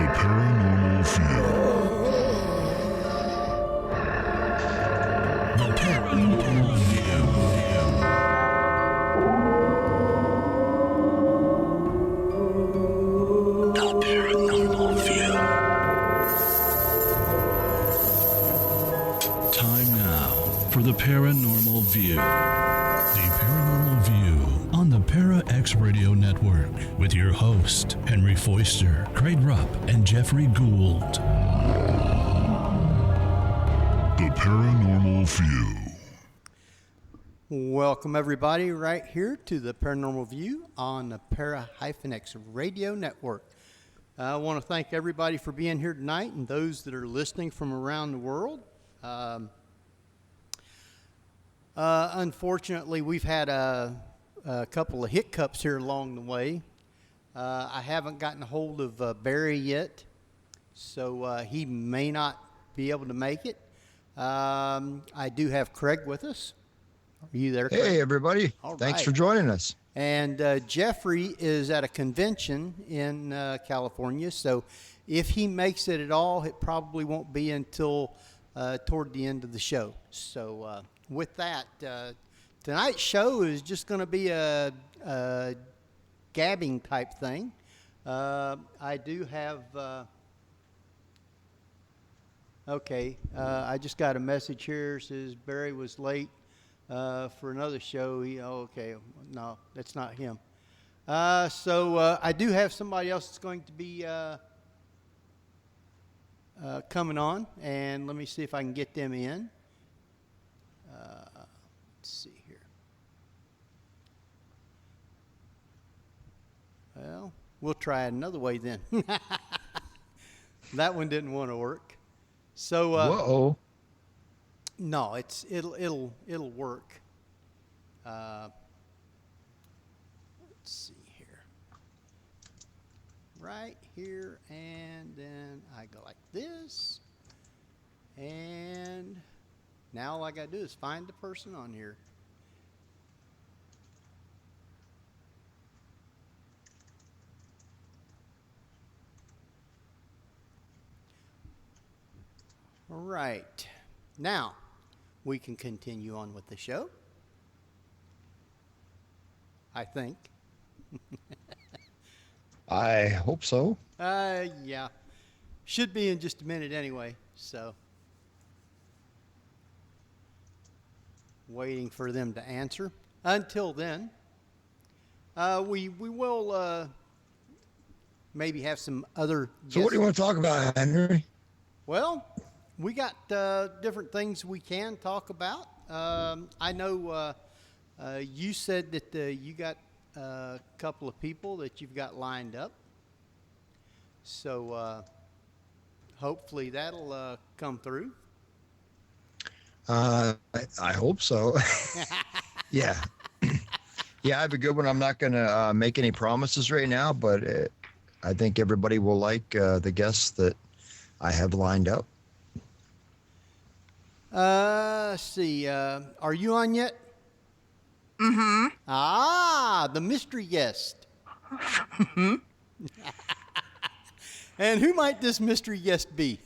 Paranormal View. The Paranormal View. The Paranormal View. Time now for the Paranormal View. The Paranormal View on the Para X Radio Network with your host, Henry Foister, Craig Rupp, and Jeffrey Gould. The Paranormal View. Welcome everybody right here to the Paranormal View on the Para-X Radio Network. I want to thank everybody for being here tonight and those that are listening from around the world. Unfortunately, we've had a couple of hiccups here along the way. I haven't gotten a hold of Barry yet, so he may not be able to make it. I do have Craig with us. Are you there, Craig? Hey, everybody. All Thanks right. for joining us. And Jeffrey is at a convention in California, so if he makes it at all, it probably won't be until toward the end of the show. So with that, tonight's show is just going to be a gabbing type thing. I do have... I just got a message here. It says Barry was late for another show. No, that's not him. So I do have somebody else that's going to be coming on, and let me see if I can get them in. Let's see here. Well, we'll try it another way then. That one didn't want to work. So Whoa. no, it'll work. Let's see here. Right here, and then I go like this, and now all I gotta do is find the person on here. All right, now we can continue on with the show, I think. I hope so. Yeah, should be in just a minute anyway, so waiting for them to answer. Until then, we will maybe have some other guests. So what do you want to talk about, Henry? Well, we got different things we can talk about. I know you said that you got a couple of people that you've got lined up. So hopefully that'll come through. I hope so. Yeah. Yeah, I have a good one. I'm not going to make any promises right now, but I think everybody will like the guests that I have lined up. Let's see. Are you on yet? Mm-hmm. Ah, the mystery guest. Mm-hmm. And who might this mystery guest be?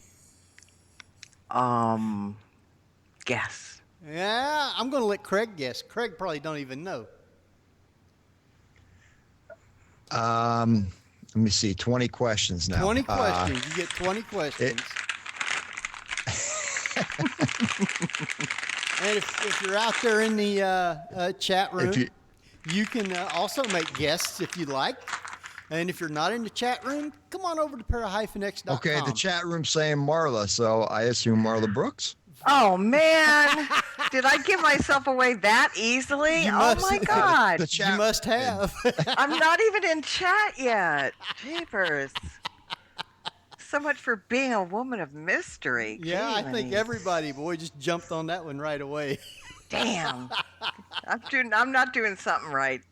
Guess. Yeah, I'm going to let Craig guess. Craig probably don't even know. Let me see. 20 questions now. 20 questions. You get 20 questions. And if you're out there in the chat room, you can also make guests if you'd like. And if you're not in the chat room, come on over to para-x.com. Okay, the chat room's saying Marla, so I assume Marla Brooks. Oh, man. Did I give myself away that easily? Oh, my God. The chat You must have. I'm not even in chat yet. Jeepers. So much for being a woman of mystery. Yeah, I Gee, think everybody, boy, just jumped on that one right away. Damn. I'm not doing something right.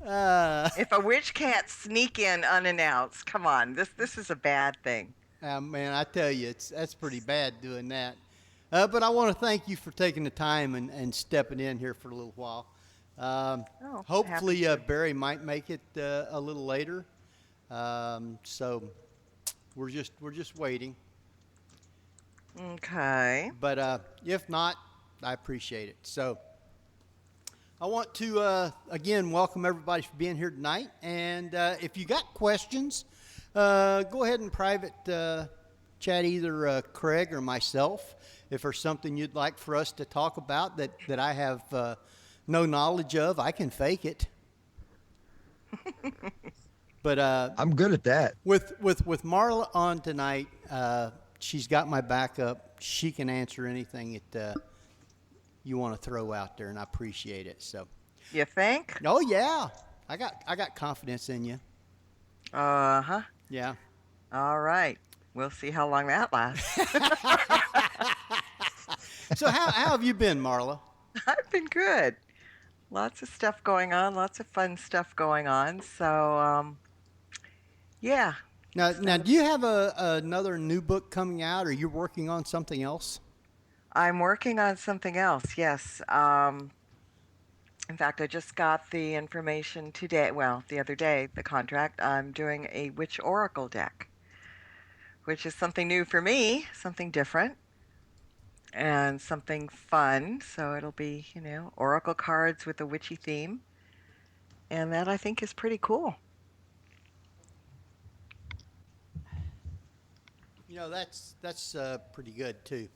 If a witch can't sneak in unannounced, come on. This is a bad thing. Man, I tell you, that's pretty bad doing that. But I want to thank you for taking the time and stepping in here for a little while. Hopefully, Barry might make it a little later. So We're just waiting. Okay. But if not, I appreciate it. So I want to again welcome everybody for being here tonight. And if you got questions, go ahead and private chat either Craig or myself. If there's something you'd like for us to talk about that I have no knowledge of, I can fake it. But I'm good at that. With Marla on tonight, she's got my backup. She can answer anything that you want to throw out there, and I appreciate it. So, You think? oh yeah, I got confidence in you. Uh-huh. Yeah. All right. We'll see how long that lasts. So how have you been, Marla? I've been good. Lots of stuff going on, lots of fun stuff going on. So, yeah. Now, do you have another new book coming out, or you're working on something else? I'm working on something else, yes. In fact, I just got the information today, well, the other day, the contract. I'm doing a Witch Oracle deck, which is something new for me, something different, and something fun. So it'll be, Oracle cards with a witchy theme. And that, I think, is pretty cool. That's pretty good too.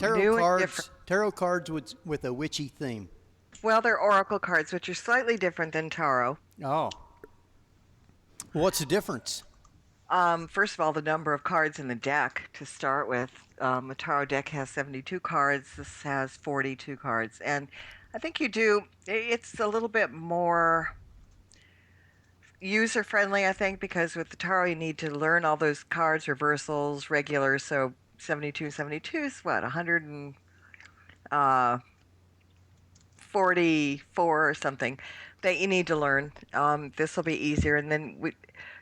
New and Tarot cards with a witchy theme. Well, they're Oracle cards, which are slightly different than Tarot. Oh. What's the difference? First of all, the number of cards in the deck to start with. The Tarot deck has 72 cards. This has 42 cards. And I think it's a little bit more user-friendly, I think, because with the Tarot you need to learn all those cards, reversals, regulars. So 72 is what, 144 or something that you need to learn. This will be easier. And then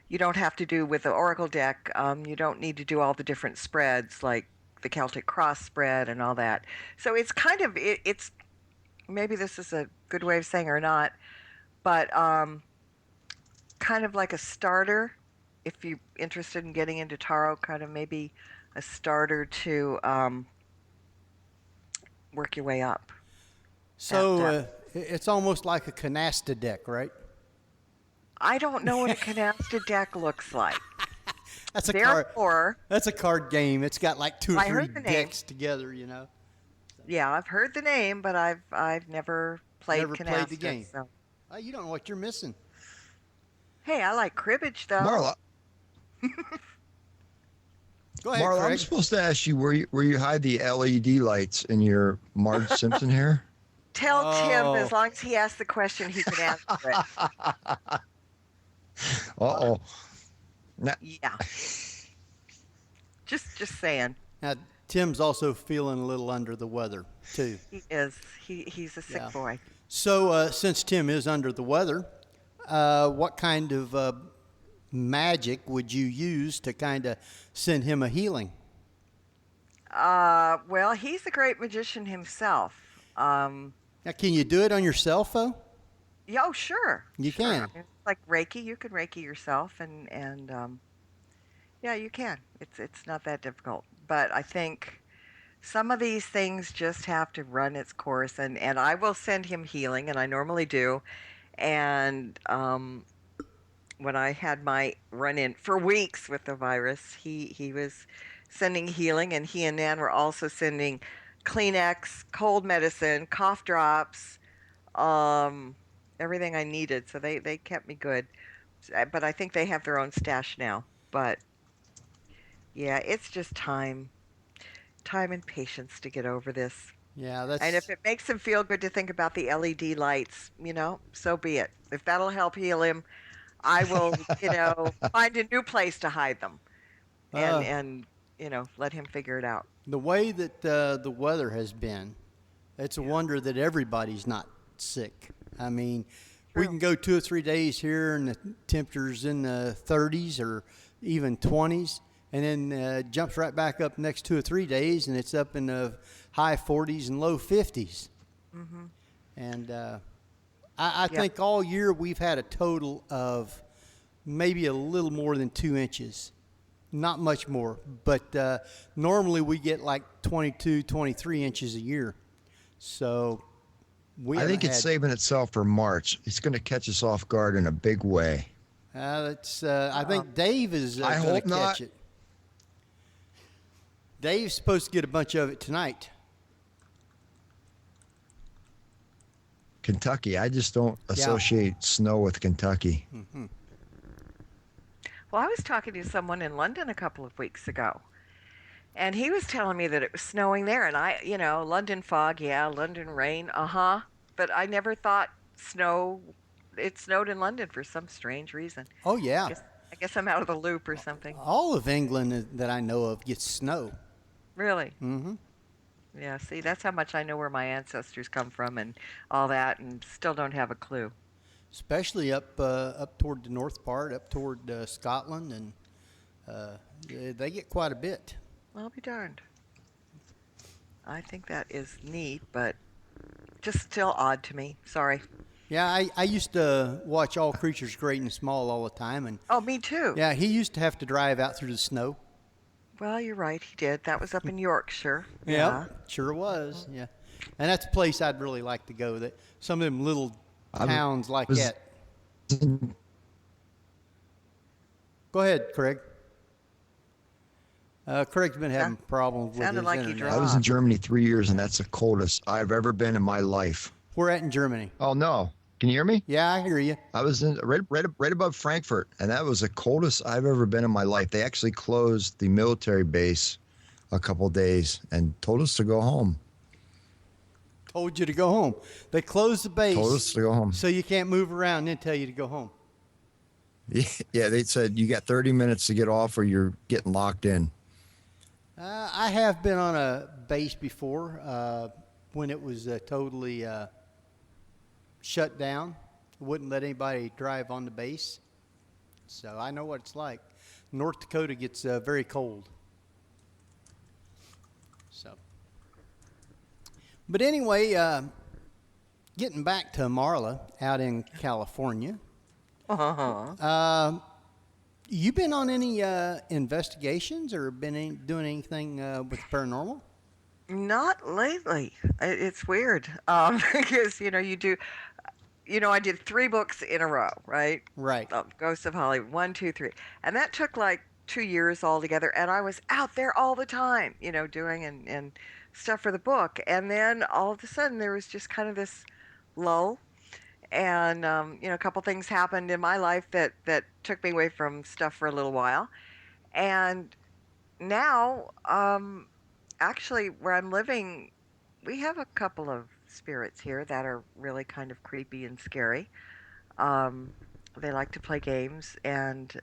you don't have to do with the Oracle deck. You don't need to do all the different spreads like the Celtic Cross spread and all that. So it's kind of, it's maybe this is a good way of saying or not, but kind of like a starter if you're interested in getting into Tarot, kind of maybe a starter to work your way up. So it's almost like a canasta deck, right? I don't know what a canasta deck looks like. That's a card game. It's got like two or three decks together, Yeah, I've heard the name, but I've never played canasta. Never played the game. So. You don't know what you're missing. Hey, I like cribbage though. Marla. Go ahead, Marla, Craig. I'm supposed to ask you where you hide the LED lights in your Marge Simpson hair? Tell Tim as long as he asks the question, he can answer it. Uh-oh. Yeah. Just saying. Now, Tim's also feeling a little under the weather, too. He is. He's a sick boy. So, since Tim is under the weather, what kind of magic would you use to kind of send him a healing? Well, he's a great magician himself. Now, can you do it on yourself, though? Yeah, oh, sure. You can. I mean, like Reiki, you can Reiki yourself, and yeah, you can. It's not that difficult. But I think some of these things just have to run its course, and I will send him healing, and I normally do. And when I had my run-in for weeks with the virus, he was sending healing, and he and Nan were also sending Kleenex, cold medicine, cough drops, everything I needed. So they kept me good. But I think they have their own stash now. But yeah, it's just time and patience to get over this. Yeah, that's. And if it makes him feel good to think about the LED lights, so be it. If that'll help heal him, I will, find a new place to hide them, and let him figure it out. The way that the weather has been, it's a wonder that everybody's not sick. I mean, we can go 2 or 3 days here and the temperature's in the 30s or even 20s, and then jumps right back up the next 2 or 3 days, and it's up in the high 40s and low 50s. Mm-hmm. And I think all year we've had a total of maybe a little more than 2 inches Not much more, but normally we get like 22, 23 inches a year. So I think it's saving itself for March. It's going to catch us off guard in a big way. I think Dave is I going to hope catch not. it. Dave's supposed to get a bunch of it tonight. Kentucky. I just don't associate snow with Kentucky. Mm-hmm. Well, I was talking to someone in London a couple of weeks ago, and he was telling me that it was snowing there. And London fog, London rain, but I never thought it snowed in London for some strange reason. Oh, yeah. I guess I'm out of the loop or something. All of England that I know of gets snow. Really? Mm-hmm. Yeah, see, that's how much I know where my ancestors come from and all that, and still don't have a clue. Especially up toward the north part, up toward Scotland, and they get quite a bit. I'll be darned. I think that is neat, but just still odd to me. Sorry. Yeah, I used to watch All Creatures Great and Small all the time, and oh, me too. yeah, he used to have to drive out through the snow. Well, you're right, he did. That was up in Yorkshire. Yeah, sure was. Yeah, and that's a place I'd really like to go. That some of them little towns like that. Go ahead, Craig. Craig's been having problems with sounded his like he internet. I was in Germany 3 years, and that's the coldest I've ever been in my life. We're at in Germany. Oh, no. Can you hear me? Yeah, I hear you. I was in right above Frankfurt, and that was the coldest I've ever been in my life. They actually closed the military base a couple days and told us to go home. Told you to go home. They closed the base. Told us to go home. So you can't move around and then tell you to go home. Yeah, they said you got 30 minutes to get off or you're getting locked in. I have been on a base before when it was totally shut down. Wouldn't let anybody drive on the base. So I know what it's like. North Dakota gets very cold. So, but anyway, getting back to Marla out in California. You been on any investigations or been doing anything with paranormal? Not lately. It's weird because you do. I did 3 books in a row, right? Right. Ghosts of Hollywood, 1, 2, 3, and that took like 2 years altogether. And I was out there all the time, doing and stuff for the book. And then all of a sudden there was just kind of this lull. And, a couple things happened in my life that took me away from stuff for a little while. And now, actually, where I'm living, we have a couple of spirits here that are really kind of creepy and scary. They like to play games, and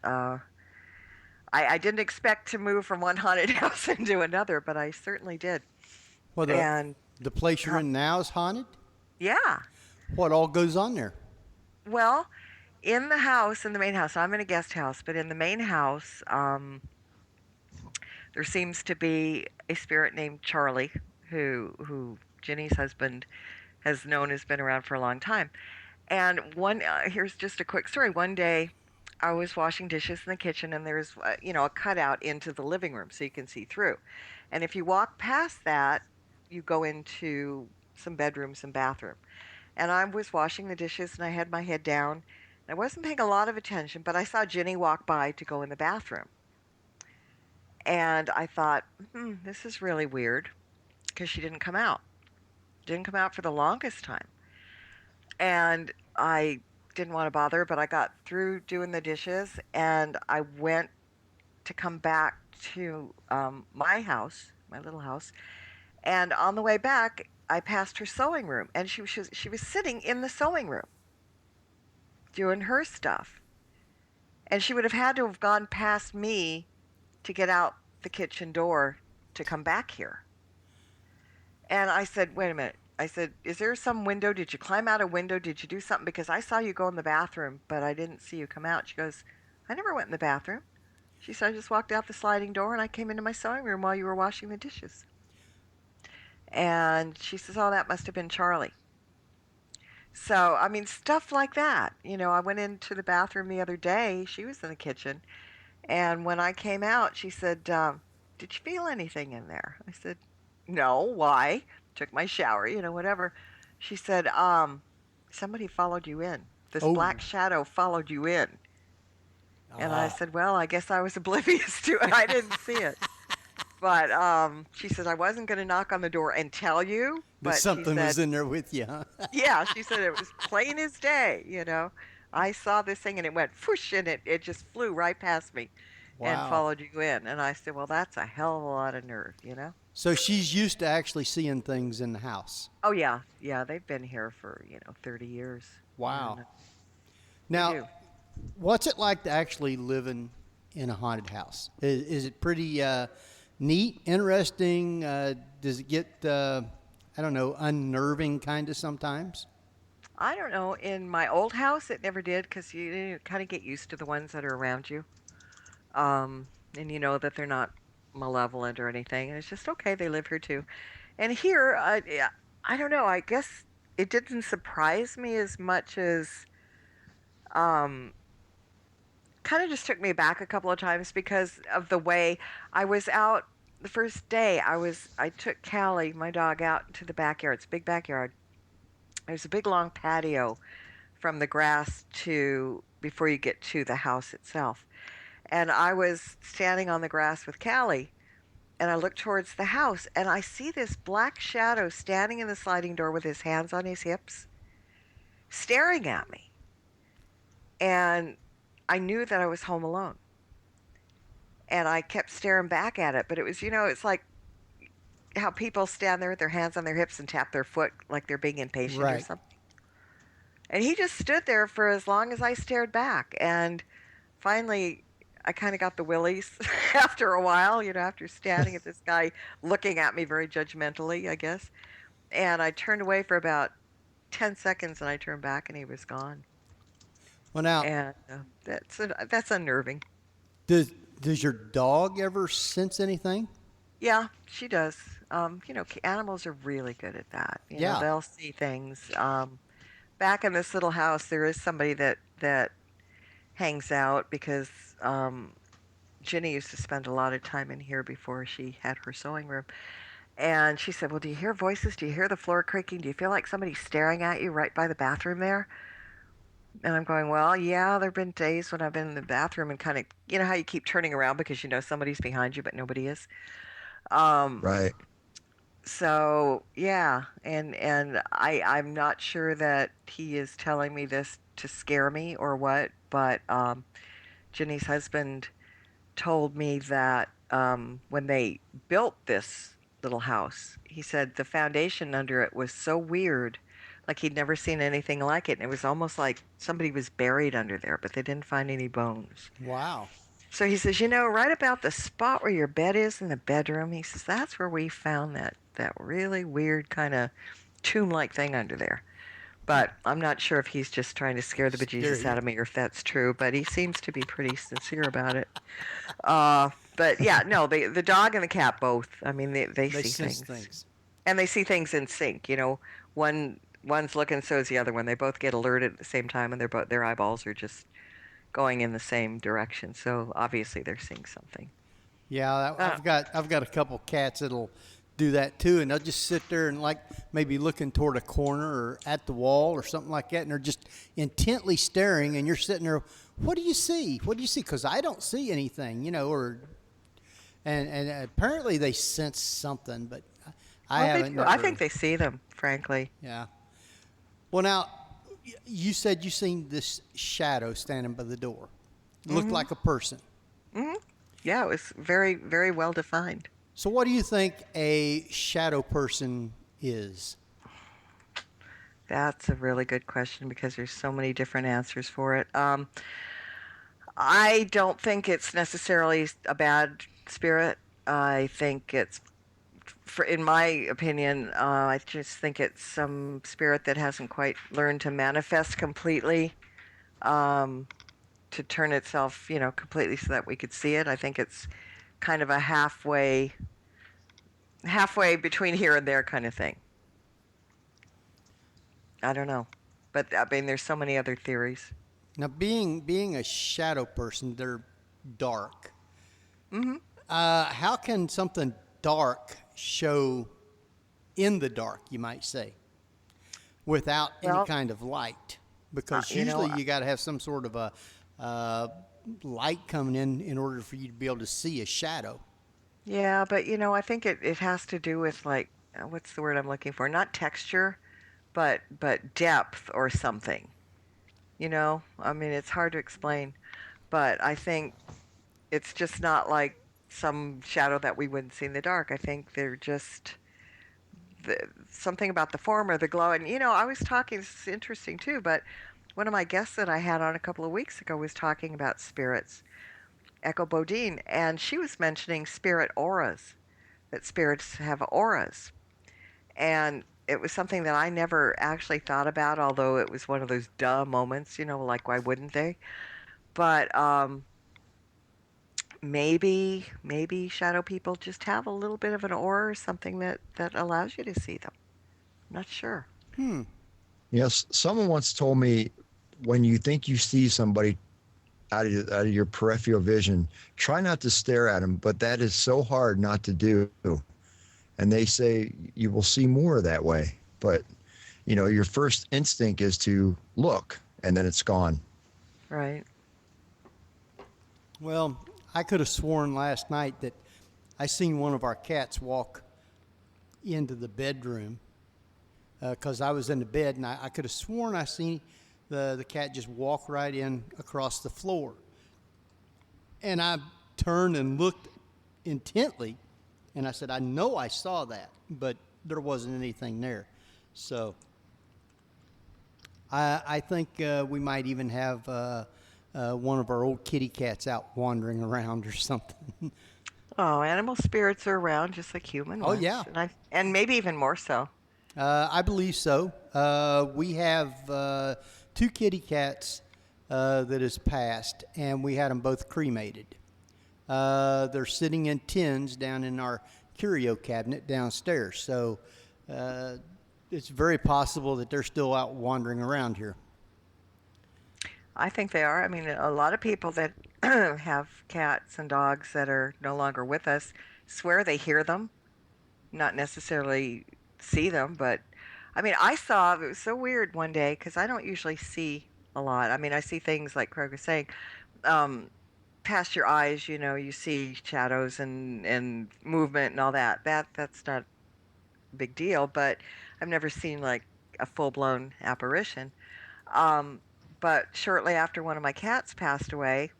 I didn't expect to move from one haunted house into another, but I certainly did. Well, the place you're in now is haunted? Yeah. What all goes on there? Well, in the main house, I'm in a guest house, but in the main house, there seems to be a spirit named Charlie, who Jenny's husband has been around for a long time. And here's just a quick story. One day, I was washing dishes in the kitchen, and there's a cutout into the living room so you can see through. And if you walk past that, you go into some bedrooms and bathroom. And I was washing the dishes, and I had my head down. And I wasn't paying a lot of attention, but I saw Jenny walk by to go in the bathroom. And I thought, this is really weird, because she didn't come out. Didn't come out for the longest time. And I didn't want to bother her, but I got through doing the dishes, and I went to come back to my house, my little house. And on the way back, I passed her sewing room, and she was sitting in the sewing room doing her stuff. And she would have had to have gone past me to get out the kitchen door to come back here. And I said, wait a minute. I said, is there some window? Did you climb out a window? Did you do something? Because I saw you go in the bathroom, but I didn't see you come out. She goes, I never went in the bathroom. She said, I just walked out the sliding door, and I came into my sewing room while you were washing the dishes. And she says, oh, that must have been Charlie. So, I mean, stuff like that. I went into the bathroom the other day. She was in the kitchen, And when I came out, she said, "Did you feel anything in there?" I said, "No, why?" Took my shower, whatever. She said, "Somebody followed you in. This Oh, black shadow followed you in." And I ah, said, "Well, I guess I was oblivious to it. I didn't see it." But she said, "I wasn't going to knock on the door and tell you," but but she something was said, in there with you, huh? yeah, she said it was plain as day. I saw this thing and it went whoosh and it just flew right past me and Wow. followed you in. And I said, well, that's a hell of a lot of nerve. So she's used to actually seeing things in the house. Oh yeah, yeah, they've been here for, 30 years. Wow. And they Now, do. what's it like to actually live in a haunted house? Is it pretty neat, interesting? Does it get, I don't know, unnerving kind of sometimes? I don't know. In my old house, it never did because you kind of get used to the ones that are around you. And you know that they're not malevolent or anything. And it's just okay, they live here too. And here, yeah, I don't know. I guess it didn't surprise me as much as um, kind of just took me back a couple of times because of the way I was out the first day. I took Callie, my dog, out into the backyard. It's a big backyard. There's a big long patio from the grass to before you get to the house itself. And I was standing on the grass with Callie, and I look towards the house, and I see this black shadow standing in the sliding door with his hands on his hips, staring at me. And I knew that I was home alone. And I kept staring back at it, but it was, it's like how people stand there with their hands on their hips and tap their foot like they're being impatient or Right. something. And he just stood there for as long as I stared back. And finally, I kind of got the willies after a while, after standing at this guy looking at me very judgmentally, I guess. And I turned away for about 10 seconds and I turned back and he was gone. Well, now, And that's unnerving. does does your dog ever sense anything? Yeah, she does. Animals are really good at that. Yeah. They'll see things. Back in this little house, there is somebody that hangs out because Ginny used to spend a lot of time in here before she had her sewing room. And she said, well, do you hear voices? Do you hear the floor creaking? Do you feel like somebody's staring at you right by the bathroom there? And I'm going, well, yeah, there have been days when I've been in the bathroom and kind of, how you keep turning around because somebody's behind you, but nobody is. Um, Right. so yeah, and I'm not sure that he is telling me this to scare me or what, but Ginny's husband told me that when they built this little house, he said the foundation under it was so weird, like he'd never seen anything like it, and it was almost like somebody was buried under there, but they didn't find any bones. Wow. So he says, right about the spot where your bed is in the bedroom, he says, that's where we found that really weird kind of tomb-like thing under there. But I'm not sure if he's just trying to scare the bejesus Scary. out of me or if that's true, but he seems to be pretty sincere about it. But yeah, no, the dog and the cat both, I mean, they They see sense things. things. And they see things in sync, one's looking, so is the other one. They both get alerted at the same time, and their eyeballs are just going in the same direction. So obviously they're seeing something. Yeah, Uh, I've got a couple cats that'll do that too, and they'll just sit there and like maybe looking toward a corner or at the wall or something like that, and they're just intently staring, and you're sitting there. What do you see? What do you see? Because I don't see anything, or and apparently they sense something, but I well, they haven't. do. I Never, think they see them, frankly. yeah. Well, now you said you seen this shadow standing by the door. Looked like a person. Yeah, it was very, very well defined. So, what do you think a shadow person is? That's a really good question because there's so many different answers for it. I don't think it's necessarily a bad spirit. I think in my opinion, I just think it's some spirit that hasn't quite learned to manifest completely, to turn itself, completely so that we could see it. I think it's kind of a halfway between here and there kind of thing. I don't know, but I mean, there's so many other theories. Now, being a shadow person, they're dark. How can something dark show in the dark, you might say, without any kind of light? Because usually you got to have some sort of a light coming in order for you to be able to see a shadow. Yeah, but I think it has to do with like what's the word I'm looking for? Not texture, but depth or something. I mean, it's hard to explain, but I think it's just not like some shadow that we wouldn't see in the dark. I think they're just something about the form or the glow. And I was talking. This is interesting too, but one of my guests that I had on a couple of weeks ago was talking about spirits, Echo Bodine, and she was mentioning spirit auras, that spirits have auras. And it was something that I never actually thought about, although it was one of those duh moments, like why wouldn't they? But maybe shadow people just have a little bit of an aura or something that allows you to see them. I'm not sure. Yes, someone once told me when you think you see somebody out of your peripheral vision, try not to stare at them, but that is so hard not to do. And they say you will see more that way. But, your first instinct is to look, and then it's gone. Right. Well, I could have sworn last night that I seen one of our cats walk into the bedroom because I was in the bed, and I could have sworn I seen the cat just walk right in across the floor. And I turned and looked intently, and I said, I know I saw that, but there wasn't anything there. So I think we might even have one of our old kitty cats out wandering around or something. Oh, animal spirits are around just like human ones. Oh, yeah. And maybe even more so. I believe so. We have 2 kitty cats that has passed, and we had them both cremated. They're sitting in tins down in our curio cabinet downstairs. So it's very possible that they're still out wandering around here. I think they are. I mean, a lot of people that have cats and dogs that are no longer with us swear they hear them, not necessarily see them, but I mean, it was so weird one day because I don't usually see a lot. I mean, I see things like Craig was saying, past your eyes, you see shadows and movement and all that. That's not a big deal, but I've never seen like a full-blown apparition. But shortly after one of my cats passed away,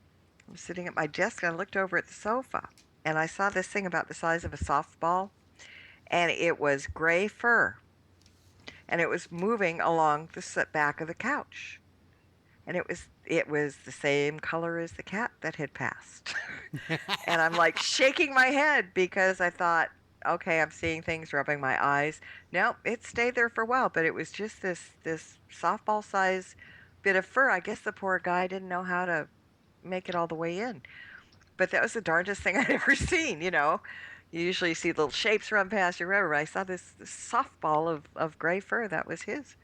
I was sitting at my desk and I looked over at the sofa and I saw this thing about the size of a softball, and it was gray fur, and it was moving along the back of the couch, and it was the same color as the cat that had passed. And I'm like shaking my head because I thought, okay, I'm seeing things, rubbing my eyes. No, it stayed there for a while, but it was just this softball size bit of fur. I guess the poor guy didn't know how to make it all the way in. But that was the darndest thing I'd ever seen, You usually see little shapes run past your river. I saw this softball of gray fur. That was his.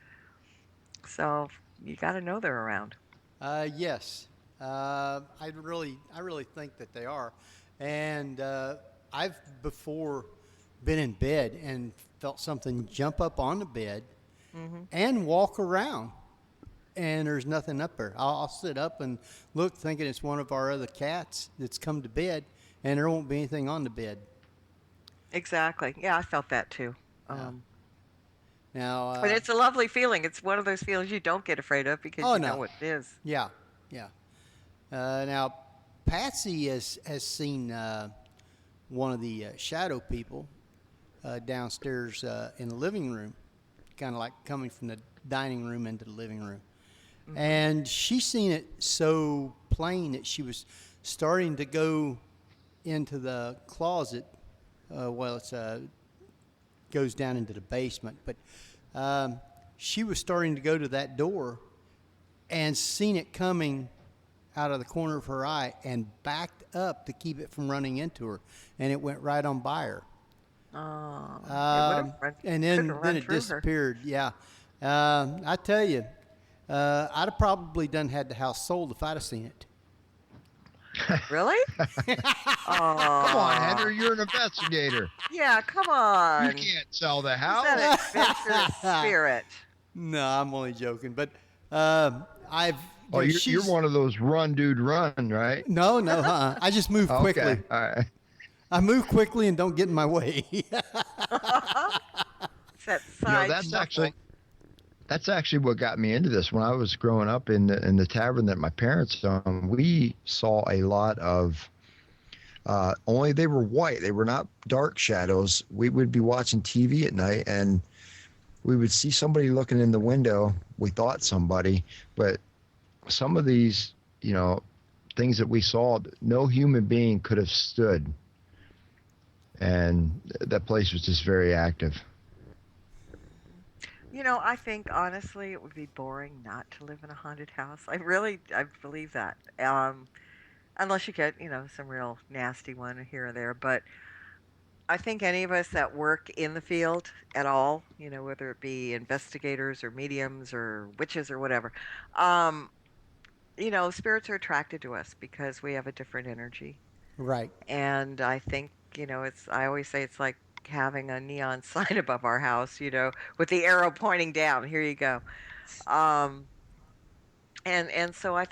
So you got to know they're around. Yes. I really think that they are. And I've before been in bed and felt something jump up on the bed and walk around. And there's nothing up there. I'll sit up and look thinking it's one of our other cats that's come to bed, and there won't be anything on the bed. Exactly. Yeah, I felt that too. Now, but it's a lovely feeling. It's one of those feelings you don't get afraid of because you know what it is. Yeah. Now, Patsy has seen one of the shadow people downstairs in the living room, kind of like coming from the dining room into the living room. And she's seen it so plain that she was starting to go into the closet. It goes down into the basement. But she was starting to go to that door and seen it coming out of the corner of her eye and backed up to keep it from running into her. And it went right on by her. And then it disappeared. Her. Yeah. I tell you, I'd have probably done had the house sold if I'd have seen it. Really? Come on, Oh, Henry, you're an investigator. yeah, come You on. can't sell the Who's house. that adventurous spirit? No, I'm only joking. But I've Oh, you know, you're she's one of those run, dude, run, right? no, I just move Okay, quickly. all right. I move quickly and don't get in my way. It's that You know, side shuffle. that's actually what got me into this. When I was growing up in the tavern that my parents owned, we saw a lot of. Only they were white. They were not dark shadows. We would be watching TV at night, and we would see somebody looking in the window. We thought somebody, but some of these, you know, things that we saw, no human being could have stood. And that place was just very active. You know, I think honestly it would be boring not to live in a haunted house. I believe that. Unless you get, some real nasty one here or there. But I think any of us that work in the field at all, whether it be investigators or mediums or witches or whatever, um, spirits are attracted to us because we have a different energy. Right. And I think, I always say it's like having a neon sign above our house, with the arrow pointing down. Here you go. Um, and so I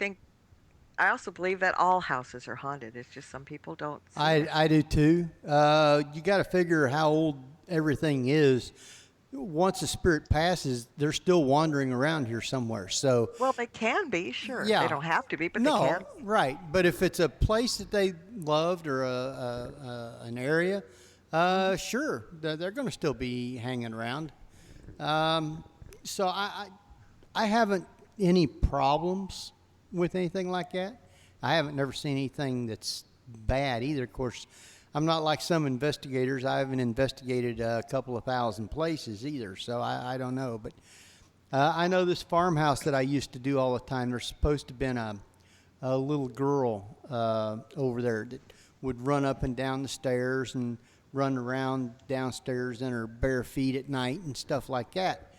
also believe that all houses are haunted. It's just some people don't see it. I do too. You got to figure how old everything is. Once a spirit passes, they're still wandering around here somewhere. So Well, they can be, sure. yeah, They don't have to be, but they no, can. right. But if it's a place that they loved or an area, sure, they're going to still be hanging around. So I haven't any problems with anything like that. I haven't never seen anything that's bad either. Of course, I'm not like some investigators. I haven't investigated a couple of thousand places either, so I don't know. But I know this farmhouse that I used to do all the time. There's supposed to have been a little girl over there that would run up and down the stairs and run around downstairs in her bare feet at night and stuff like that.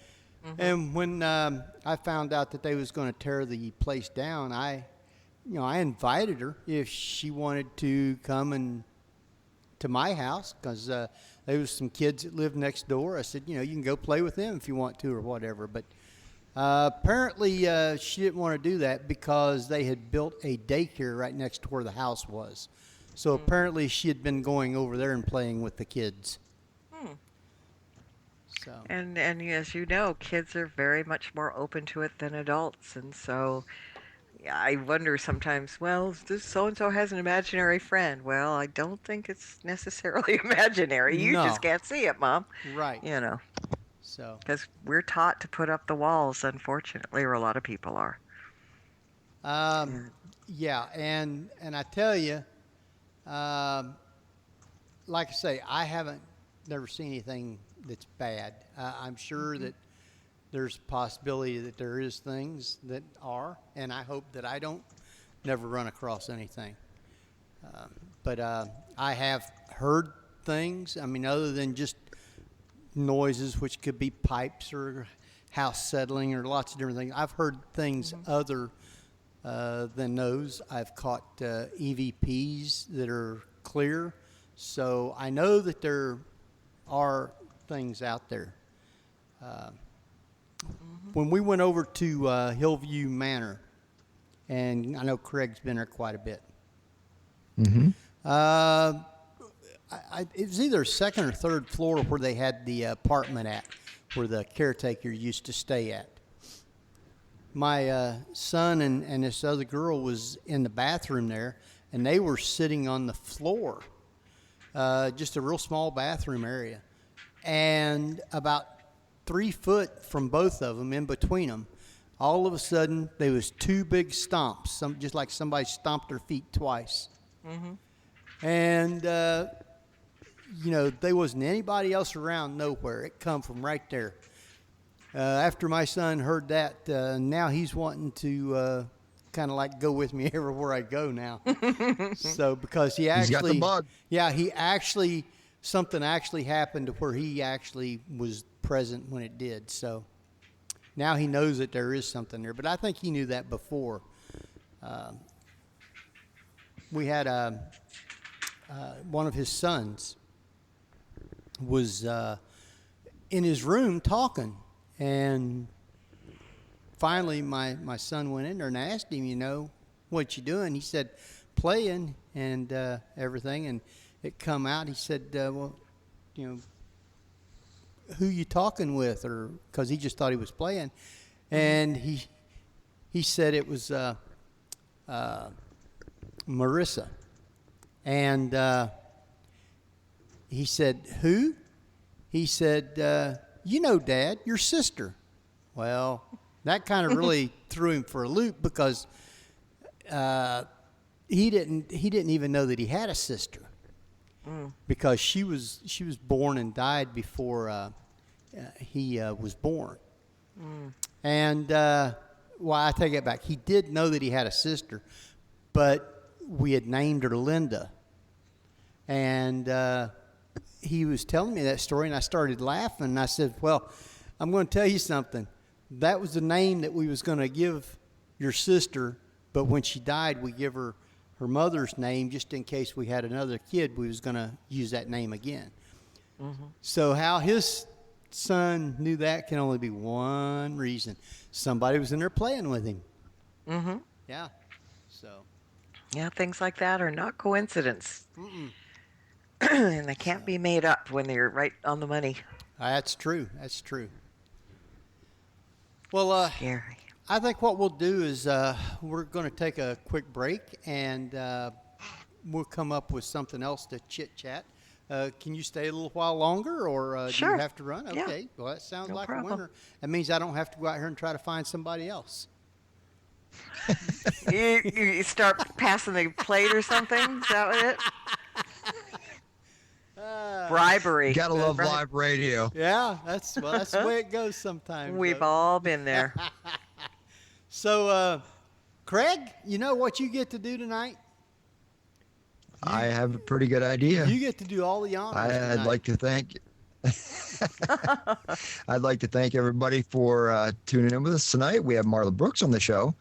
And when I found out that they was going to tear the place down, I invited her if she wanted to come and to my house because there was some kids that lived next door. I said, you can go play with them if you want to or whatever. But apparently she didn't want to do that because they had built a daycare right next to where the house was. So apparently she had been going over there and playing with the kids. So. And as you know, kids are very much more open to it than adults. And so yeah, I wonder sometimes, well, this so-and-so has an imaginary friend. Well, I don't think it's necessarily imaginary. You No. just can't see it, Mom. Right. So. Because we're taught to put up the walls, unfortunately, or a lot of people are. Yeah, and I tell you, like I say, I haven't never seen anything that's bad. I'm sure that there's a possibility that there is things that are, and I hope that I don't never run across anything. But I have heard things, other than just noises, which could be pipes or house settling or lots of different things. I've heard things other than those. I've caught EVPs that are clear. So I know that there are things out there. When we went over to Hillview Manor, and I know Craig's been there quite a bit. It was either second or third floor where they had the apartment at, where the caretaker used to stay at. My son and this other girl was in the bathroom there, and they were sitting on the floor, just a real small bathroom area. And about 3 foot from both of them, in between them, all of a sudden there was two big stomps, just like somebody stomped their feet twice. And there wasn't anybody else around nowhere. It come from right there. After my son heard that, now he's wanting to kind of like go with me everywhere I go now. So because he actually, he's got the bug. Yeah, something actually happened to where he actually was present when it did. So now he knows that there is something there. But I think he knew that before. we had one of his sons was in his room talking, and finally my son went in there and asked him, what you doing? He said, playing and everything, and it come out. He said, well, who you talking with? Or because he just thought he was playing, and he said it was Marissa, and he said, who? He said, Dad, your sister. Well, that kind of really threw him for a loop, because he didn't even know that he had a sister, because she was born and died before he was born. And I take it back. He did know that he had a sister, but we had named her Linda. And he was telling me that story, and I started laughing. And I said, well, I'm going to tell you something. That was the name that we was going to give your sister, but when she died, we give her mother's name just in case we had another kid. We was going to use that name again. So how his son knew that can only be one reason. Somebody was in there playing with him. Yeah. So. Yeah, things like that are not coincidence. And they can't be made up when they're right on the money. That's true. Well, Scary. I think what we'll do is we're going to take a quick break, and we'll come up with something else to chit-chat. Can you stay a little while longer, or Sure. do you have to run? Yeah. Okay. Well, that sounds No like problem. a winner. That means I don't have to go out here and try to find somebody else. You start passing the plate or something? Is that what it? Bribery. Gotta love Right. live radio. Yeah, that's the way it goes sometimes. We've though. all been there. So, Craig, you know what you get to do tonight? I have a pretty good idea. You get to do all the honors I'd tonight. like to thank I'd like to thank everybody for tuning in with us tonight. We have Marla Brooks on the show,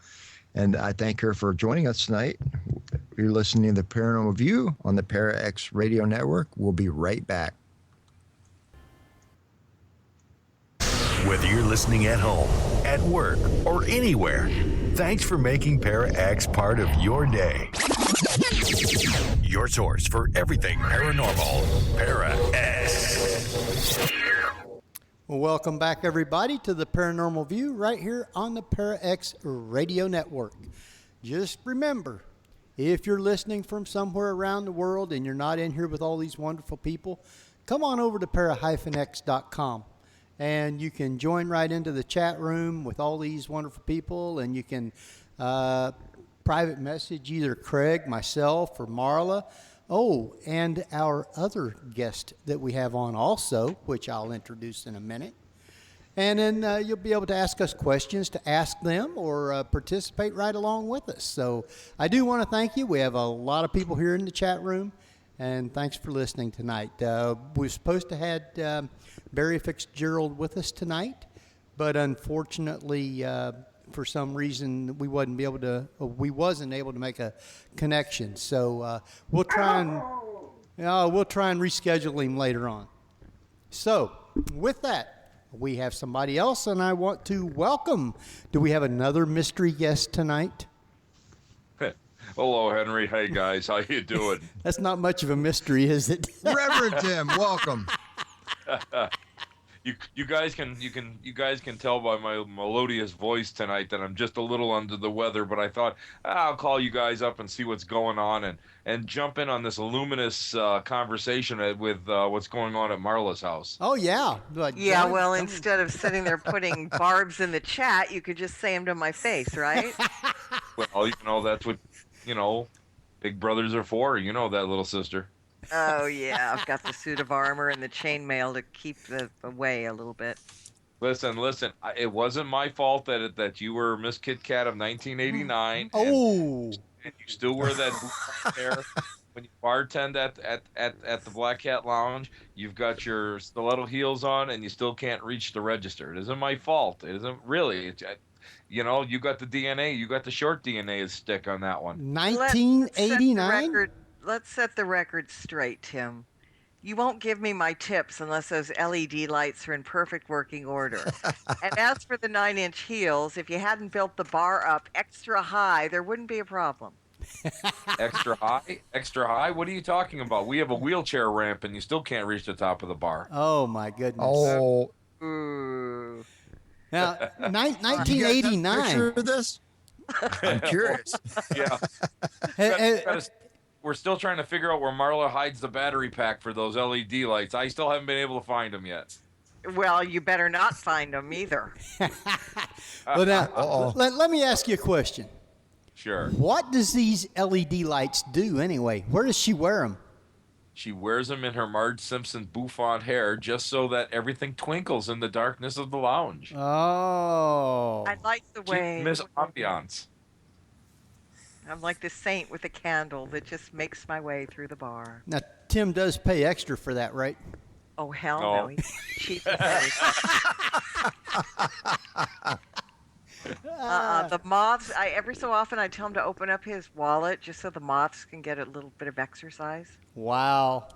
and I thank her for joining us tonight. You're listening to the Paranormal View on the Para X Radio Network. We'll be right back. Whether you're listening at home, at work, or anywhere, thanks for making Para X part of your day. Your source for everything paranormal, Para X. Well, welcome back, everybody, to the Paranormal View right here on the Para X Radio Network. Just remember, if you're listening from somewhere around the world and you're not in here with all these wonderful people, come on over to para-x.com. And you can join right into the chat room with all these wonderful people, and you can private message either Craig, myself, or Marla. Oh, and our other guest that we have on also, which I'll introduce in a minute. And then you'll be able to ask us questions to ask them, or participate right along with us. So I do want to thank you. We have a lot of people here in the chat room, and thanks for listening tonight. We were supposed to have Barry Fitzgerald with us tonight, but unfortunately, for some reason, we wasn't able to make a connection. So we'll try and reschedule him later on. So with that, we have somebody else, and I want to welcome. Do we have another mystery guest tonight? Hello, Henry. Hey, guys. How you doing? That's not much of a mystery, is it? Reverend Tim, welcome. You guys can tell by my melodious voice tonight that I'm just a little under the weather, but I thought I'll call you guys up and see what's going on and jump in on this luminous conversation with what's going on at Marla's house. Oh, yeah. Yeah, well, instead of sitting there putting barbs in the chat, you could just say them to my face, right? Well, that's what, big brothers are for. You know that, little sister. Oh, yeah. I've got the suit of armor and the chainmail to keep away a little bit. Listen. It wasn't my fault that you were Miss Kit Kat of 1989. Oh. And you still wear that blue hair. When you bartend at the Black Cat Lounge, you've got your stiletto heels on and you still can't reach the register. It isn't my fault. It isn't really. You know, you got the DNA, you got the short DNA stick on that one. 1989? Let's set the record straight, Tim. You won't give me my tips unless those LED lights are in perfect working order. And as for the 9-inch heels, if you hadn't built the bar up extra high, there wouldn't be a problem. Extra high? Extra high? What are you talking about? We have a wheelchair ramp and you still can't reach the top of the bar. Oh, my goodness. Oh, Ooh. Now, you guys have a 1989. picture of this? I'm curious. Yeah. We're still trying to figure out where Marla hides the battery pack for those LED lights. I still haven't been able to find them yet. Well, you better not find them either. Well, now, let me ask you a question. Sure. What does these LED lights do anyway? Where does she wear them? She wears them in her Marge Simpson bouffant hair just so that everything twinkles in the darkness of the lounge. Oh. I like the way Miss Ambiance. I'm like the saint with a candle that just makes my way through the bar. Now, Tim does pay extra for that, right? Oh, hell No. no. He's cheap as the moths, every so often I tell him to open up his wallet just so the moths can get a little bit of exercise. Wow.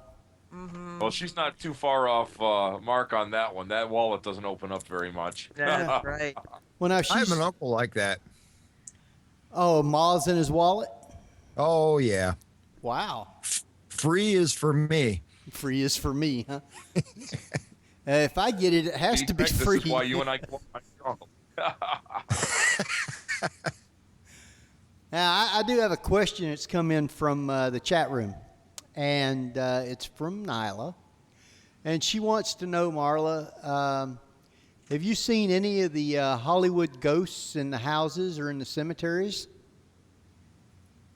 Well, she's not too far off mark on that one. That wallet doesn't open up very much. That's right. Well, now I she's... have an uncle like that. Oh, Ma's in his wallet? Oh, yeah. Wow. Free is for me. Free is for me, huh? If I get it, it has to be free. This is why you and I go on my show. Now, I do have a question that's come in from the chat room, and it's from Nyla. And she wants to know, Marla, have you seen any of the Hollywood ghosts in the houses or in the cemeteries?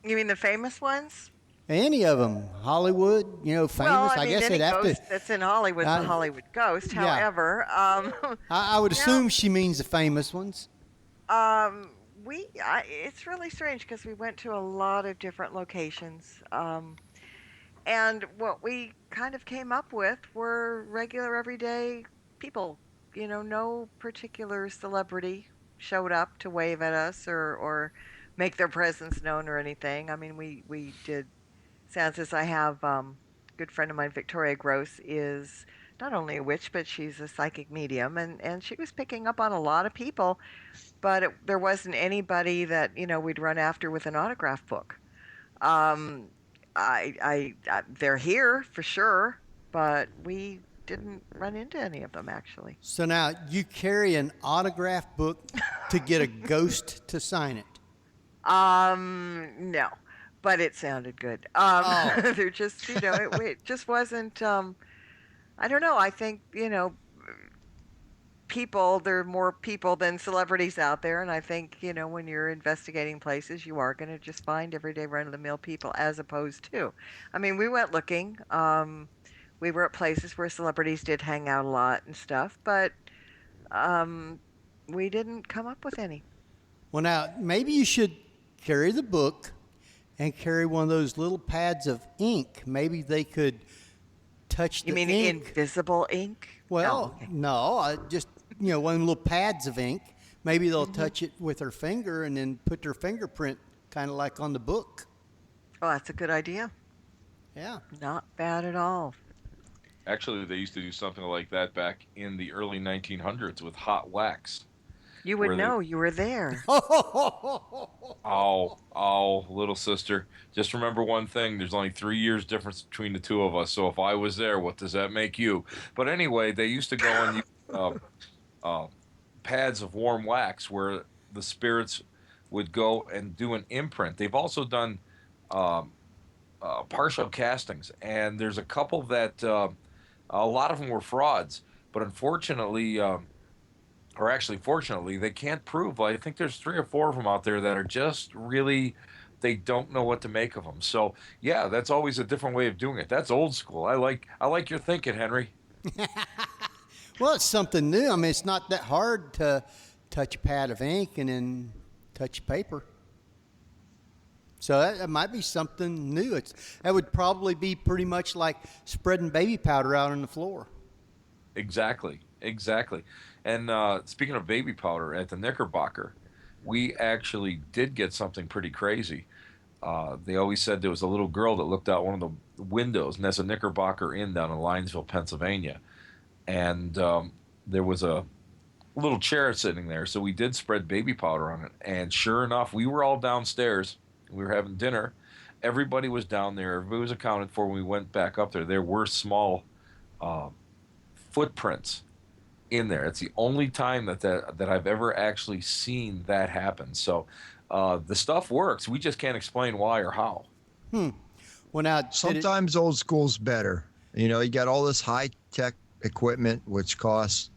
You mean the famous ones? Any of them. Hollywood, famous. Well, I mean, guess any they'd have ghost to. that's in Hollywood's a Hollywood ghost. Yeah. However, I would assume she means the famous ones. It's really strange because we went to a lot of different locations. And what we kind of came up with were regular, everyday people. No particular celebrity showed up to wave at us or make their presence known or anything. I mean, we did seances. I have a good friend of mine, Victoria Gross, is not only a witch, but she's a psychic medium. And she was picking up on a lot of people, but there wasn't anybody that, we'd run after with an autograph book. They're here for sure, but we didn't run into any of them actually. So now you carry an autograph book to get a ghost to sign it? No, but it sounded good. They're just, it just wasn't, I don't know. I think, there are more people than celebrities out there. And I think, when you're investigating places, you are going to just find everyday run-of-the-mill people as opposed to, I mean, we went looking, we were at places where celebrities did hang out a lot and stuff, but we didn't come up with any. Well, now, maybe you should carry the book and carry one of those little pads of ink. Maybe they could touch the ink. You mean invisible ink? Well, Oh, okay. no, just, one of them little pads of ink. Maybe they'll touch it with their finger and then put their fingerprint kind of like on the book. Oh, that's a good idea. Yeah. Not bad at all. Actually, they used to do something like that back in the early 1900s with hot wax. You would know. You were there. Oh, little sister. Just remember one thing. There's only 3 years difference between the two of us. So if I was there, what does that make you? But anyway, they used to go and use pads of warm wax where the spirits would go and do an imprint. They've also done partial castings. And there's a couple that a lot of them were frauds. But unfortunately... or actually, fortunately, they can't prove. I think there's 3 or 4 of them out there that are just really, they don't know what to make of them. So, yeah, that's always a different way of doing it. That's old school. I like your thinking, Henry. Well, it's something new. I mean, it's not that hard to touch a pad of ink and then touch paper. So that might be something new. That would probably be pretty much like spreading baby powder out on the floor. Exactly. Exactly. And speaking of baby powder, at the Knickerbocker, we actually did get something pretty crazy. They always said there was a little girl that looked out one of the windows, and that's a Knickerbocker Inn down in Linesville, Pennsylvania. And there was a little chair sitting there, so we did spread baby powder on it. And sure enough, we were all downstairs. We were having dinner. Everybody was down there. Everybody was accounted for when we went back up there. There were small uh, footprints in there. It's the only time that I've ever actually seen that happen. So the stuff works. We just can't explain why or how. Well, now, Sometimes old school's better. You know, you got all this high tech equipment, which costs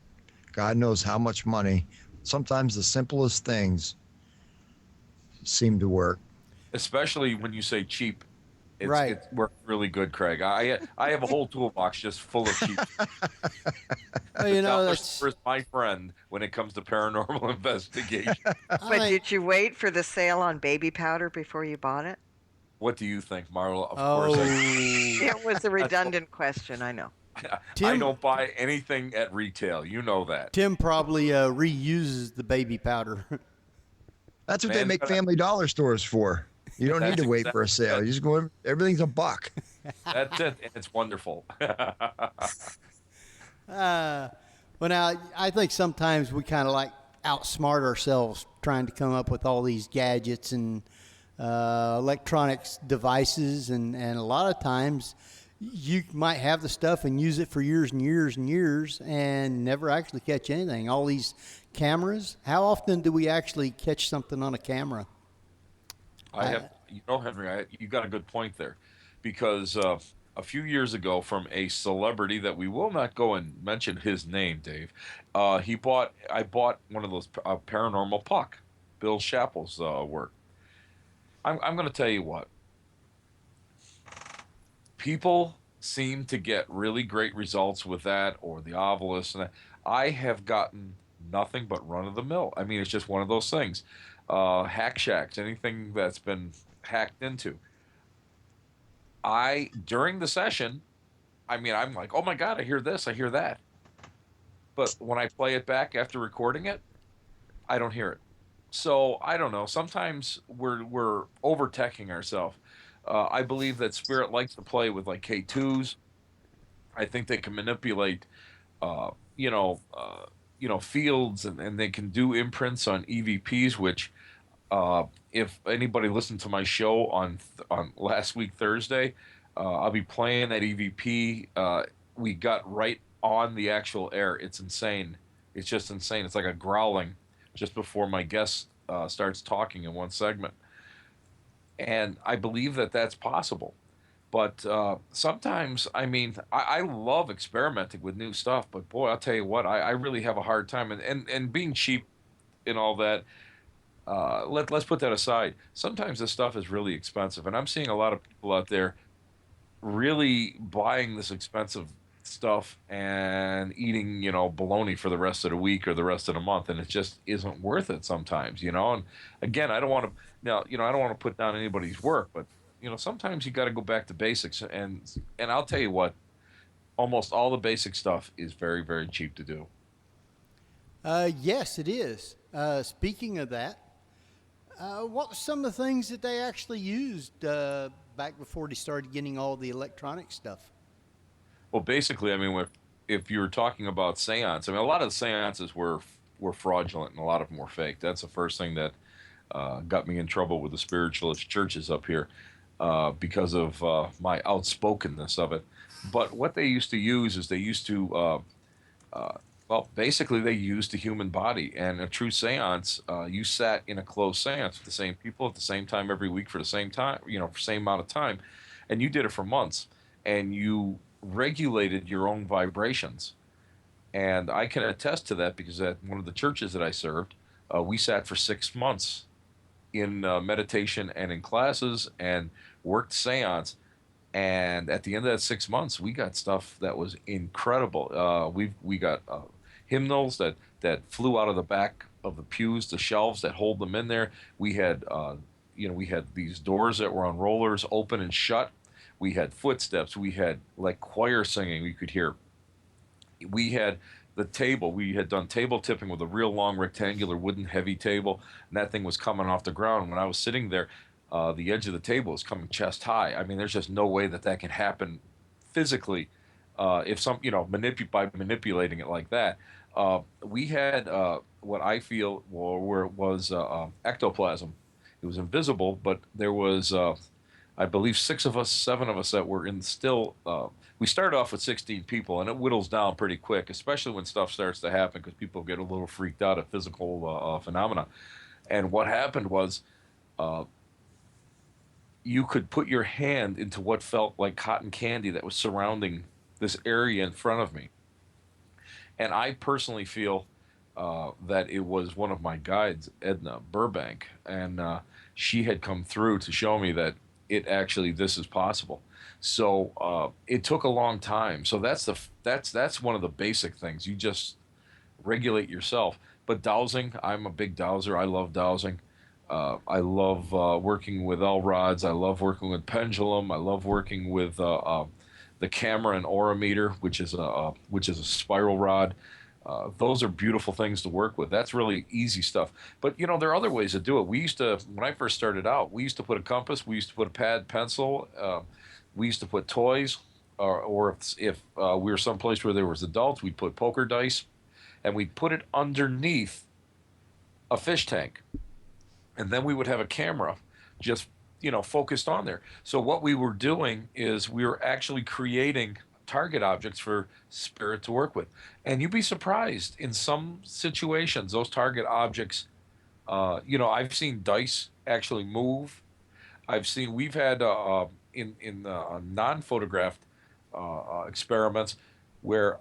God knows how much money. Sometimes the simplest things seem to work. Especially when you say cheap. Right. It worked really good, Craig. I have a whole toolbox just full of cheap. well, you know, Dollars is my friend when it comes to paranormal investigation. But did you wait for the sale on baby powder before you bought it? What do you think, Marla? Of oh, course, It was a redundant question, I know. I Tim- don't buy anything at retail. You know that. Tim probably reuses the baby powder. That's what they Man, make but- family dollar stores for. You don't need to wait for a sale. You just go, everything's a buck. That's it. And it's wonderful. Well, now, I think sometimes we kind of like outsmart ourselves trying to come up with all these gadgets and electronics devices. And a lot of times you might have the stuff and use it for years and years and years and never actually catch anything. All these cameras, how often do we actually catch something on a camera? Henry, you got a good point there, because a few years ago, from a celebrity that we will not go and mention his name, Dave, I bought one of those paranormal puck, Bill Chappell's work. I'm going to tell you what. People seem to get really great results with that, or the Ovilus, and that. I have gotten nothing but run of the mill. I mean, it's just one of those things. Hack shacks, anything that's been hacked into. During the session, I mean, I'm like, oh my God, I hear this, I hear that. But when I play it back after recording it, I don't hear it. So I don't know. Sometimes we're over-teching ourselves. I believe that Spirit likes to play with like K2s. I think they can manipulate, fields, and they can do imprints on EVPs, which, if anybody listened to my show on last week Thursday, I'll be playing that EVP. We got right on the actual air. It's insane. It's just insane. It's like a growling just before my guest starts talking in one segment. And I believe that that's possible. But sometimes, I mean, I love experimenting with new stuff, but boy, I'll tell you what, I really have a hard time. And being cheap and all that, let's put that aside. Sometimes this stuff is really expensive, and I'm seeing a lot of people out there really buying this expensive stuff and eating, bologna for the rest of the week or the rest of the month, and it just isn't worth it sometimes, And again, I don't want to put down anybody's work, but sometimes you got to go back to basics, and I'll tell you what, almost all the basic stuff is very, very cheap to do. Yes, it is. Speaking of that, what were some of the things that they actually used back before they started getting all the electronic stuff? Well, basically, I mean, if you were talking about seance, I mean, a lot of the seances were fraudulent, and a lot of them were fake. That's the first thing that got me in trouble with the spiritualist churches up here, because of my outspokenness of it. But what they used to use is they used to, basically they used the human body. And a true seance, you sat in a closed seance with the same people at the same time every week for the same time, for same amount of time. And you did it for months. And you regulated your own vibrations. And I can attest to that, because at one of the churches that I served, we sat for 6 months in meditation and in classes and worked seance. And at the end of that 6 months, we got stuff that was incredible. We got hymnals that flew out of the back of the pews, the shelves that hold them in there. We had we had these doors that were on rollers, open and shut. We had footsteps. We had like choir singing we could hear. We had the table. We had done table tipping with a real long rectangular wooden heavy table, and that thing was coming off the ground. When I was sitting there, the edge of the table was coming chest high. I mean, there's just no way that can happen physically if by manipulating it like that. We had what I feel was ectoplasm. It was invisible, but there was, I believe, 7 of us that were in still. We started off with 16 people, and it whittles down pretty quick, especially when stuff starts to happen because people get a little freaked out at physical phenomena. And what happened was you could put your hand into what felt like cotton candy that was surrounding this area in front of me. And I personally feel that it was one of my guides, Edna Burbank, and she had come through to show me that this is possible. So it took a long time. So that's one of the basic things. You just regulate yourself. But dowsing, I'm a big dowser. I love dowsing. I love working with L rods. I love working with pendulum. I love working with the camera and aurimeter, which is a spiral rod. Those are beautiful things to work with. That's really easy stuff. But there are other ways to do it. When I first started out, we used to put a compass. We used to put a pad, pencil. We used to put toys, or if we were someplace where there was adults, we'd put poker dice, and we'd put it underneath a fish tank, and then we would have a camera just focused on there. So what we were doing is we were actually creating target objects for spirit to work with. And you'd be surprised, in some situations, those target objects, I've seen dice actually move. We've had in non-photographed experiments where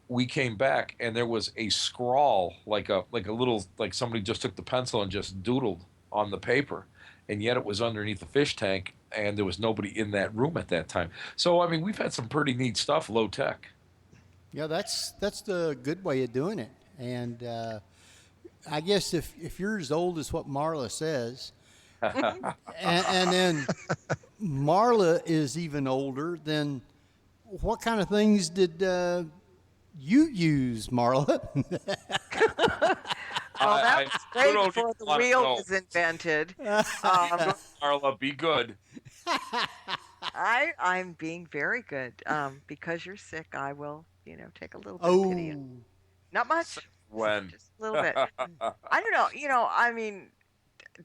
we came back and there was a scrawl, like a little, like somebody just took the pencil and just doodled on the paper, and yet it was underneath the fish tank, and there was nobody in that room at that time. So, I mean, we've had some pretty neat stuff, low tech. Yeah, that's the good way of doing it. And I guess if you're as old as what Marla says, and then Marla is even older, then what kind of things did you use, Marla? Well, that was great before the wheel was invented. Marla, be good. I'm being very good. Because you're sick, I will, take a little bit of pity. Not much. When? Just a little bit. I don't know. I mean,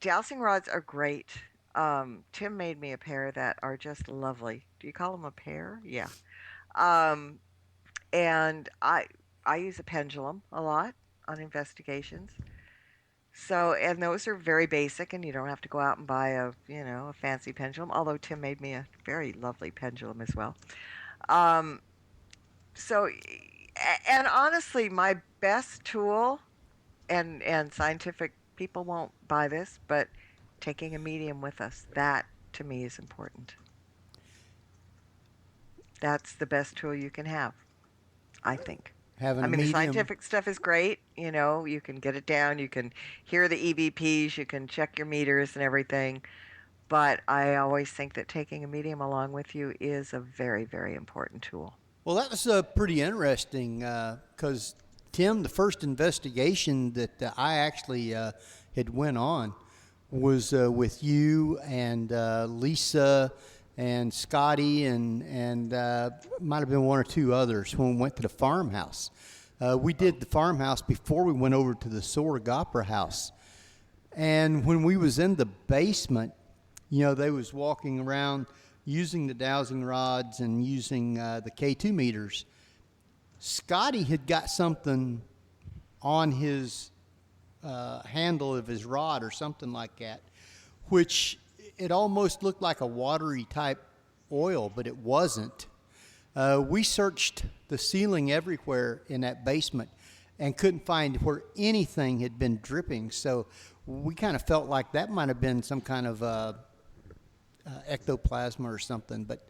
dowsing rods are great. Tim made me a pair that are just lovely. Do you call them a pair? Yeah. And I use a pendulum a lot on investigations. So, and those are very basic, and you don't have to go out and buy a fancy pendulum, although Tim made me a very lovely pendulum as well. So, and honestly, my best tool, and scientific people won't buy this, but taking a medium with us, that to me is important. That's the best tool you can have, I think. The scientific stuff is great. You can get it down. You can hear the EVPs. You can check your meters and everything. But I always think that taking a medium along with you is a very, very important tool. Well, that was pretty interesting because, Tim, the first investigation that I actually had went on was with you and Lisa and Scotty and might have been one or two others when we went to the farmhouse. We did the farmhouse before we went over to the Sorg Opera House. And when we was in the basement, they was walking around using the dowsing rods and using the K2 meters. Scotty had got something on his handle of his rod or something like that, which it almost looked like a watery type oil, but it wasn't. We searched the ceiling everywhere in that basement and couldn't find where anything had been dripping. So we kind of felt like that might have been some kind of ectoplasm or something. But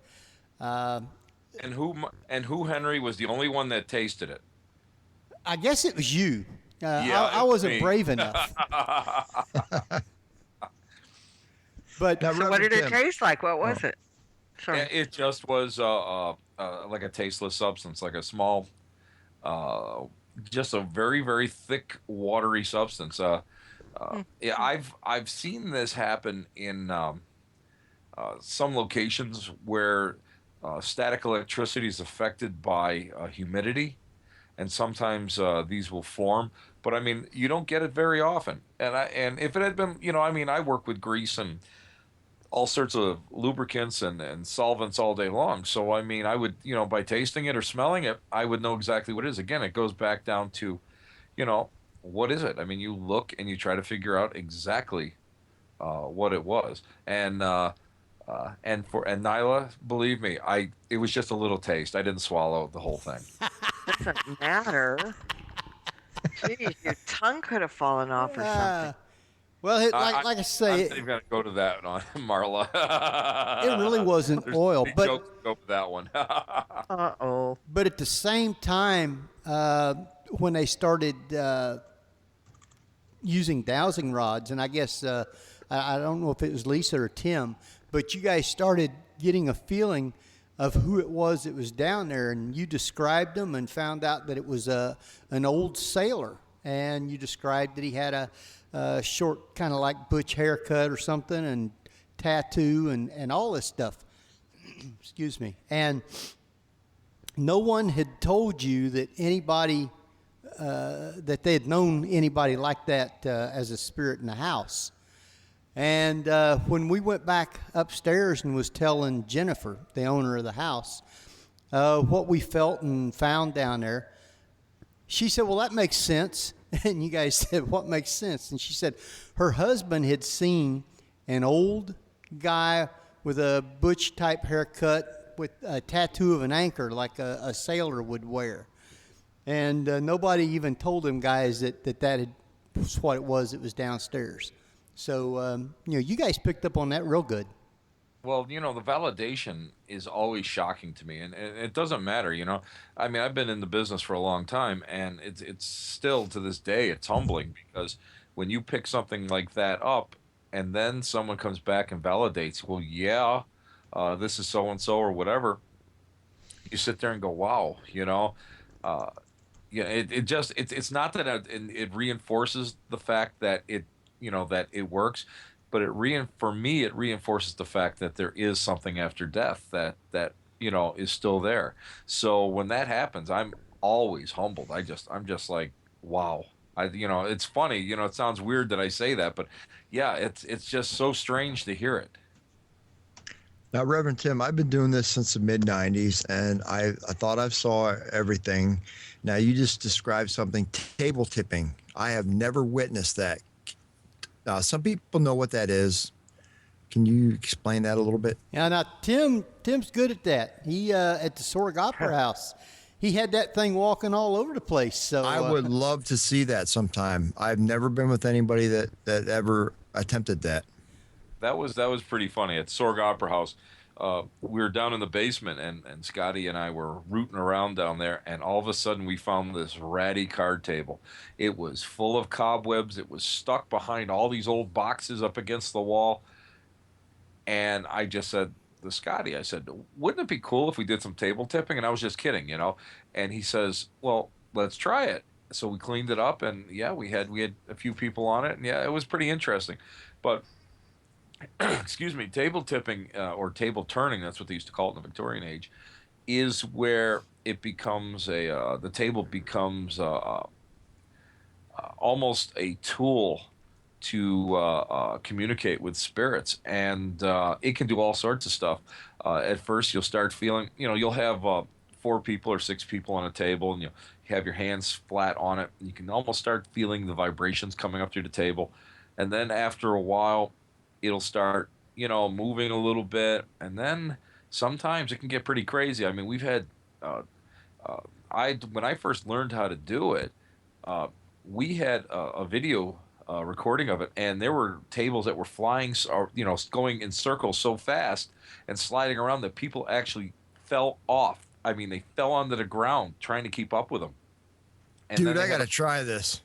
and who Henry was the only one that tasted it? I guess it was you. Yeah, I wasn't me. brave enough. But so what did it taste like? What was it? Sorry. It just was like a tasteless substance, like a small just a very, very thick, watery substance. Yeah, I've seen this happen in some locations where static electricity is affected by humidity, and sometimes these will form. But I mean, you don't get it very often. And if it had been, I mean, I work with grease and all sorts of lubricants and solvents all day long. So I mean, I would, by tasting it or smelling it, I would know exactly what it is. Again, it goes back down to, you know, what is it? I mean, you look and you try to figure out exactly what it was. And Nyla, believe me, it was just a little taste. I didn't swallow the whole thing. Doesn't matter. Geez, your tongue could have fallen off or something. Well, like I say, I'm not even gonna go to that one, Marla. it really wasn't There's oil, big but jokes to go with that one. Uh-oh. but at the same time, when they started using dowsing rods, and I guess I don't know if it was Lisa or Tim, but you guys started getting a feeling of who it was that was down there, and you described them and found out that it was an old sailor, and you described that he had a short, kind of like butch haircut or something, and tattoo and all this stuff. Excuse me. And no one had told you that anybody, that they had known anybody like that as a spirit in the house. And when we went back upstairs and was telling Jennifer, the owner of the house, what we felt and found down there, she said, well, that makes sense. And you guys said, what makes sense? And she said her husband had seen an old guy with a butch type haircut with a tattoo of an anchor like a sailor would wear. And nobody even told them guys that was what it was that was downstairs. So, you guys picked up on that real good. Well, the validation is always shocking to me, and it doesn't matter, I mean, I've been in the business for a long time, and it's still to this day, it's humbling, because when you pick something like that up, and then someone comes back and validates, well, yeah, this is so and so or whatever, you sit there and go, wow, it's not that it reinforces the fact that that it works. But for me, it reinforces the fact that there is something after death that is still there. So when that happens, I'm always humbled. I'm just like, wow. It's funny. It sounds weird that I say that, but yeah, it's just so strange to hear it. Now, Reverend Tim, I've been doing this since the mid-'90s, and I thought I saw everything. Now, you just described something, table tipping. I have never witnessed that. Some people know what that is. Can you explain that a little bit? Yeah, now Tim's good at that. He at the Sorg Opera House, he had that thing walking all over the place. So I would love to see that sometime. I've never been with anybody that ever attempted that. That was pretty funny at Sorg Opera House. We were down in the basement, and Scotty and I were rooting around down there, and all of a sudden we found this ratty card table. It was full of cobwebs. It was stuck behind all these old boxes up against the wall. And I just said to Scotty, I said, wouldn't it be cool if we did some table tipping? And I was just kidding, And he says, well, let's try it. So we cleaned it up, and yeah, we had a few people on it, and yeah, it was pretty interesting. But excuse me, table tipping or table turning, that's what they used to call it in the Victorian age, is where it becomes the table becomes almost a tool to communicate with spirits, and it can do all sorts of stuff. At first, you'll start feeling, you'll have 4 people or 6 people on a table, and you have your hands flat on it. You can almost start feeling the vibrations coming up through the table, and then after a while, it'll start, moving a little bit, and then sometimes it can get pretty crazy. I mean, we've had, when I first learned how to do it, we had a video recording of it, and there were tables that were flying, going in circles so fast and sliding around that people actually fell off. I mean, they fell onto the ground trying to keep up with them. And dude, I got to try this.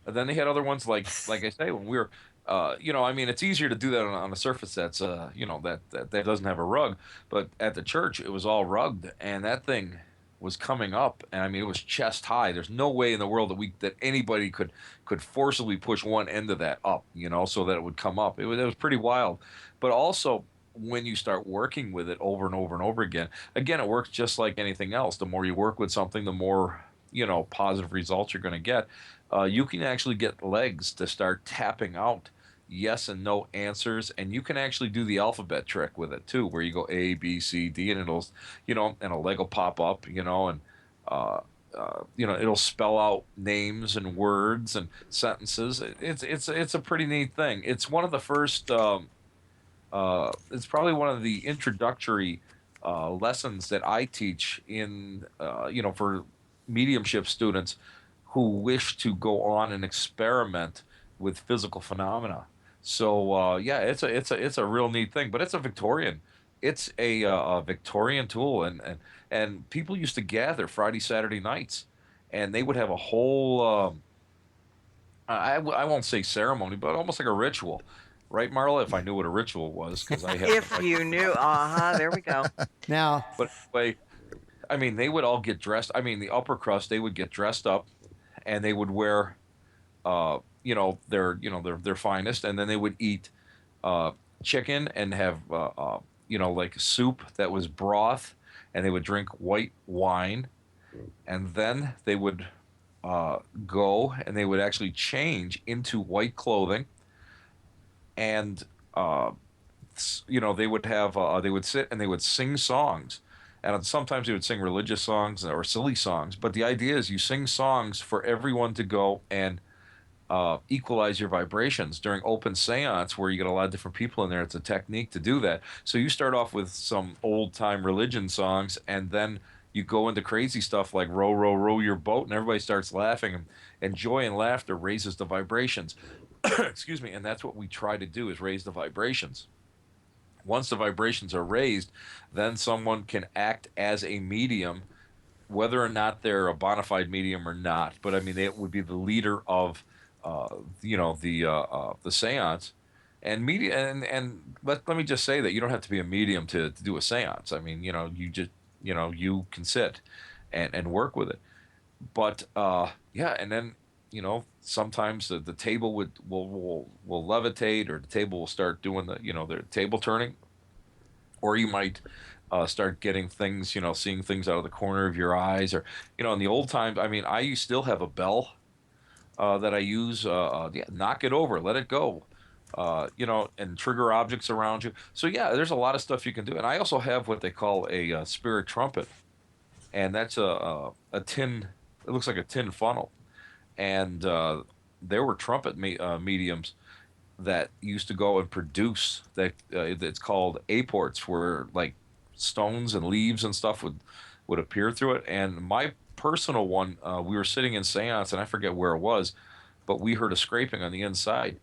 And then they had other ones like I say, when we were, I mean, it's easier to do that on a surface that's, that doesn't have a rug. But at the church, it was all rugged, and that thing was coming up, and I mean it was chest high. There's no way in the world that anybody could forcibly push one end of that up, so that it would come up. It was pretty wild. But also, when you start working with it over and over and over again, it works just like anything else. The more you work with something, the more positive results you're going to get. You can actually get legs to start tapping out yes and no answers, and you can actually do the alphabet trick with it too, where you go A, B, C, D, and it'll, and a leg will pop up, and it'll spell out names and words and sentences. It's a pretty neat thing. It's one of the first. It's probably one of the introductory lessons that I teach in, for mediumship students who wish to go on and experiment with physical phenomena. So it's a real neat thing, but it's a Victorian. It's a Victorian tool, and people used to gather Friday, Saturday nights, and they would have a whole I won't say ceremony, but almost like a ritual. Right, Marla? If I knew what a ritual was, because I have. If you knew, there we go. Now, but anyway, I mean, they would all get dressed. I mean, the upper crust, they would get dressed up, and they would wear, their finest, and then they would eat chicken and have, like soup that was broth, and they would drink white wine, and then they would go and they would actually change into white clothing. And they would have they would sit and they would sing songs, and sometimes they would sing religious songs or silly songs. But the idea is you sing songs for everyone to go and equalize your vibrations during open seance, where you get a lot of different people in there. It's a technique to do that. So you start off with some old time religion songs, and then you go into crazy stuff like row, row, row your boat, and everybody starts laughing, and joy and laughter raises the vibrations. Excuse me, and that's what we try to do, is raise the vibrations. Once the vibrations are raised, then someone can act as a medium, whether or not they're a bona fide medium or not. But I mean, it would be the leader of, the seance, and let me just say that you don't have to be a medium to do a seance. I mean, you just, you can sit and work with it. But and then, sometimes the table will levitate, or the table will start doing the table turning, or you might start getting things, seeing things out of the corner of your eyes, or in the old times. I mean, I still have a bell that I use. Knock it over, let it go, and trigger objects around you. So there's a lot of stuff you can do, and I also have what they call a spirit trumpet, and that's a tin. It looks like a tin funnel. And there were trumpet mediums that used to go and produce that. It's called apports, where like stones and leaves and stuff would appear through it. And my personal one, we were sitting in seance, and I forget where it was, but we heard a scraping on the inside.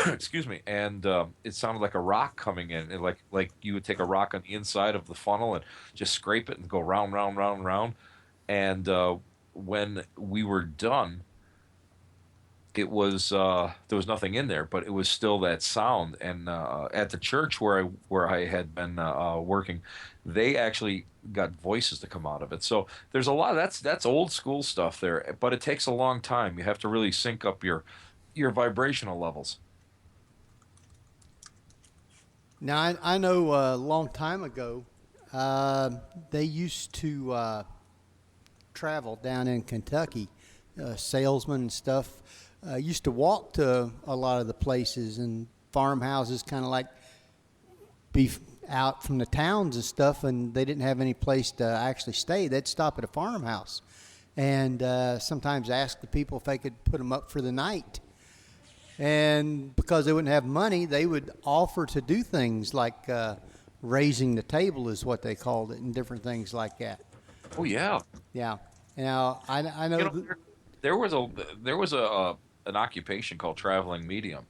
Excuse me, and it sounded like a rock coming in, and like you would take a rock on the inside of the funnel and just scrape it and go round, round, round, round. And when we were done, it was there was nothing in there, but it was still that sound. And at the church where I had been working, they actually got voices to come out of it. So there's a lot of that's old school stuff there, but it takes a long time. You have to really sync up your vibrational levels. Now I know a long time ago, they used to travel down in Kentucky, salesmen and stuff. Used to walk to a lot of the places and farmhouses, kind of like be out from the towns and stuff, and they didn't have any place to actually stay. They'd stop at a farmhouse and sometimes ask the people if they could put them up for the night. And because they wouldn't have money, they would offer to do things like raising the table is what they called it, and different things like that. Oh, yeah. Yeah. Now, I know... There was an occupation called traveling medium,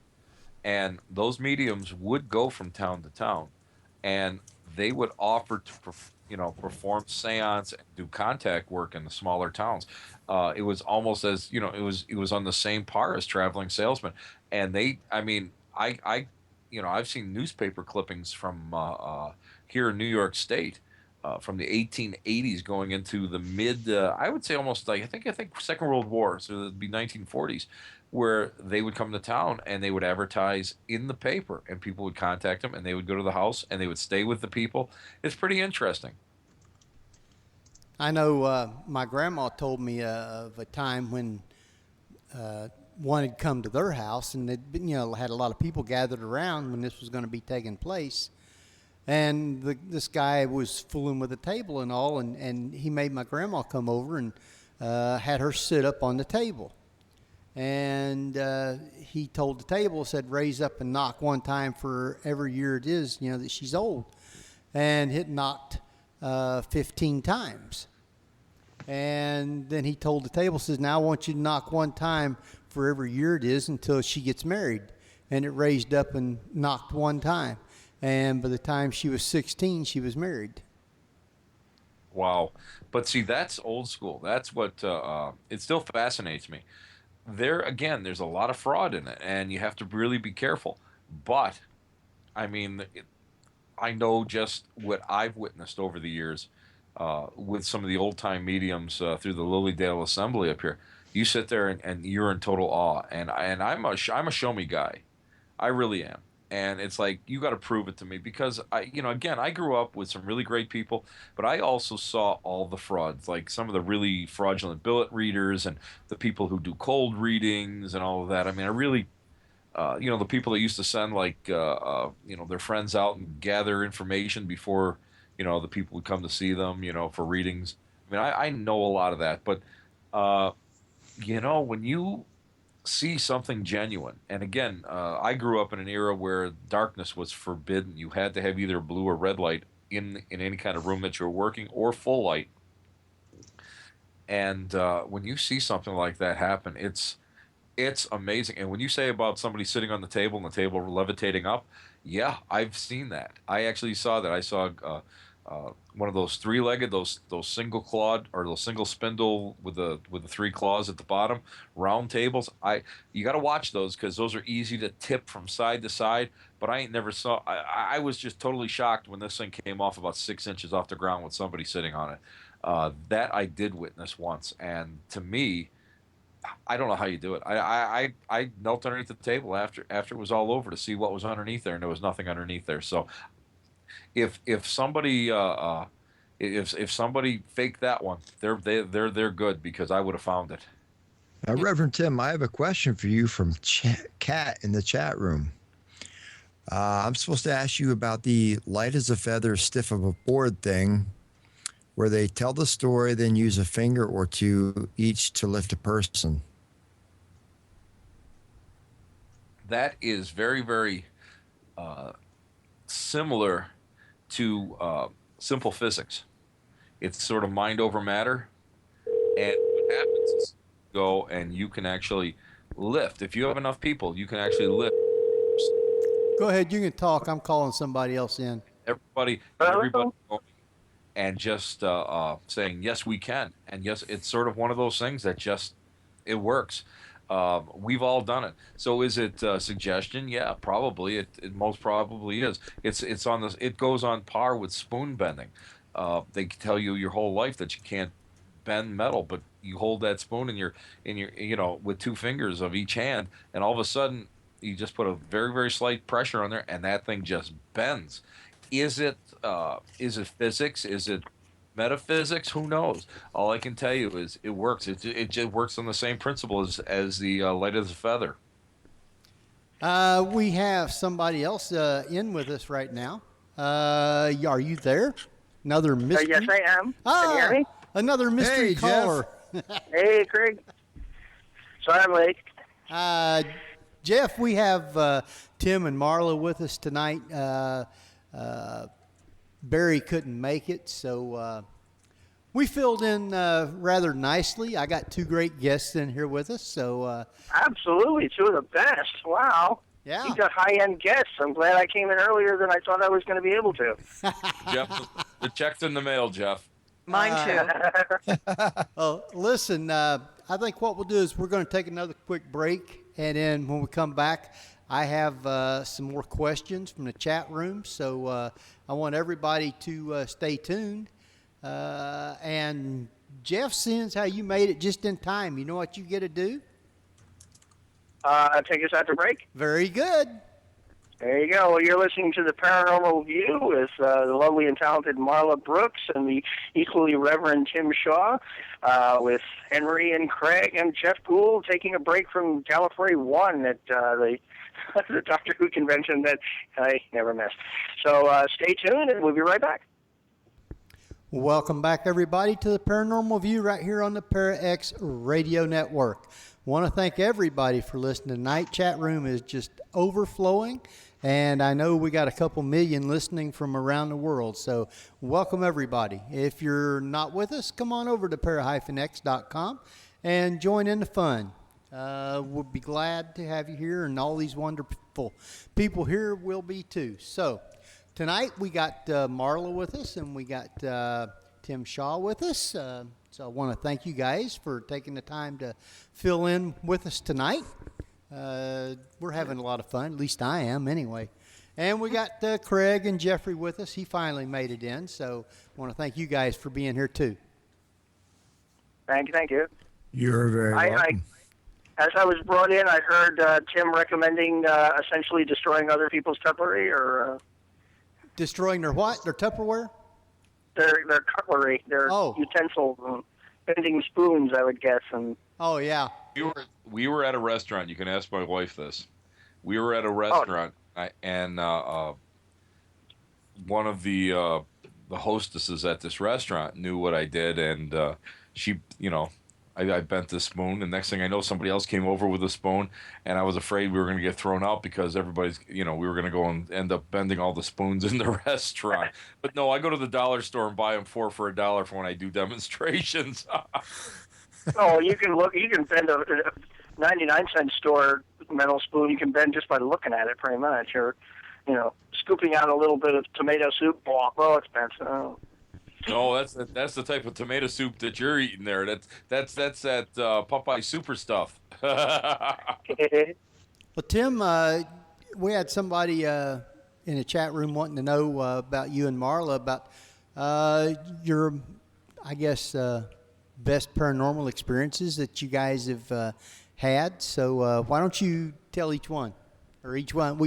and those mediums would go from town to town, and they would offer to perform seance and do contact work in the smaller towns. It was almost as it was on the same par as traveling salesmen. And I've seen newspaper clippings from here in New York State from the 1880s going into the mid, I would say almost like I think Second World War, so it'd be 1940s, where they would come to town and they would advertise in the paper, and people would contact them, and they would go to the house and they would stay with the people. It's pretty interesting. I know my grandma told me of a time when one had come to their house, and they'd been, had a lot of people gathered around when this was going to be taking place. And this guy was fooling with the table and all, and he made my grandma come over and had her sit up on the table. And he told the table, said, raise up and knock one time for every year it is, that she's old. And it knocked 15 times. And then he told the table, says, now I want you to knock one time for every year it is until she gets married. And it raised up and knocked one time. And by the time she was 16, she was married. Wow. But see, that's old school. That's what, it still fascinates me. There, again, there's a lot of fraud in it, and you have to really be careful. But, I mean, I know just what I've witnessed over the years with some of the old-time mediums through the Lilydale Assembly up here. You sit there and you're in total awe. And I'm a show-me guy. I really am. And it's like, you got to prove it to me, because I grew up with some really great people, but I also saw all the frauds, like some of the really fraudulent billet readers and the people who do cold readings and all of that. I mean, I really, the people that used to send their friends out and gather information before, the people would come to see them, for readings. I mean, I know a lot of that, but, when you see something genuine. And again, I grew up in an era where darkness was forbidden. You had to have either blue or red light in any kind of room that you were working, or full light. And when you see something like that happen, it's amazing. And when you say about somebody sitting on the table and the table levitating up, yeah, I've seen that. I actually saw that. I saw one of those three-legged, those single clawed, or those single spindle with the three claws at the bottom, round tables. You got to watch those, because those are easy to tip from side to side. But I was just totally shocked when this thing came off about 6 inches off the ground with somebody sitting on it. That I did witness once, and to me, I don't know how you do it. I knelt underneath the table after it was all over to see what was underneath there, and there was nothing underneath there. So if somebody if somebody faked that one, they're good, because I would have found it. Now, Reverend Tim, I have a question for you from Kat in the chat room. I'm supposed to ask you about the light as a feather, stiff of a board thing, where they tell the story, then use a finger or two each to lift a person. That is very, very similar to simple physics. It's sort of mind over matter. And what happens is you go and you can actually lift. If you have enough people, you can actually lift. Go ahead, you can talk. I'm calling somebody else in. Everybody going and just saying, yes, we can. And yes, it's sort of one of those things that just, it works. We've all done it. So is it suggestion? Yeah, probably. It most probably is. It's on this. It goes on par with spoon bending. They tell you your whole life that you can't bend metal, but you hold that spoon in your with two fingers of each hand, and all of a sudden you just put a very, very slight pressure on there, and that thing just bends. Is it physics? Is it metaphysics? Who knows? All I can tell you is it works. It just works on the same principle as the light of the feather. We have somebody else in with us right now. Are you there? Another mystery? Yes, I am. Can you hear me? Another mystery caller. Hey, Craig. Sorry I'm late. Jeff, we have Tim and Marla with us tonight. Barry couldn't make it, so we filled in rather nicely. I got two great guests in here with us. So Absolutely, two of the best. Wow. Yeah. You got high-end guests. I'm glad I came in earlier than I thought I was going to be able to. Jeff, the check's in the mail, Jeff. Mine too. Well, listen, I think what we'll do is we're going to take another quick break, and then when we come back, I have some more questions from the chat room. So I want everybody to stay tuned. And Jeff, since how you made it just in time, you know what you get to do? Take us out to break. Very good. There you go. Well, you're listening to the Paranormal View with the lovely and talented Marla Brooks and the equally Reverend Tim Shaw, with Henry and Craig and Jeff Gould taking a break from Gallifrey 1 at the Doctor Who convention that I never missed. So stay tuned, and we'll be right back. Welcome back, everybody, to the Paranormal View right here on the ParaX Radio Network. Want to thank everybody for listening tonight. Chat room is just overflowing, and I know we got a couple million listening from around the world, so welcome everybody. If you're not with us, come on over to para-x.com and join in the fun. We'll be glad to have you here, and all these wonderful people here will be too. So tonight we got Marla with us, and we got Tim Shaw with us. So I want to thank you guys for taking the time to fill in with us tonight. We're having a lot of fun, at least I am anyway. And we got Craig and Jeffrey with us. He finally made it in, so I want to thank you guys for being here too. Thank you. You're very welcome. As I was brought in, I heard Tim recommending essentially destroying other people's cutlery, or Destroying their what? Their Tupperware? their cutlery, their utensils, and bending spoons, I would guess. And oh yeah, we were at a restaurant. You can ask my wife this. We were at a restaurant, and one of the hostesses at this restaurant knew what I did, and she, I bent the spoon, and next thing I know, somebody else came over with a spoon, and I was afraid we were going to get thrown out because everybody's, we were going to go and end up bending all the spoons in the restaurant. But no, I go to the dollar store and buy them for $1 for when I do demonstrations. Oh, you can bend a 99-cent store metal spoon. You can bend just by looking at it, pretty much, or scooping out a little bit of tomato soup. Oh, expensive. Oh. No, that's the type of tomato soup that you're eating there. That's that Popeye super stuff. Well, Tim, we had somebody in the chat room wanting to know about you and Marla, about your, I guess, best paranormal experiences that you guys have had. So why don't you tell each one, or each one of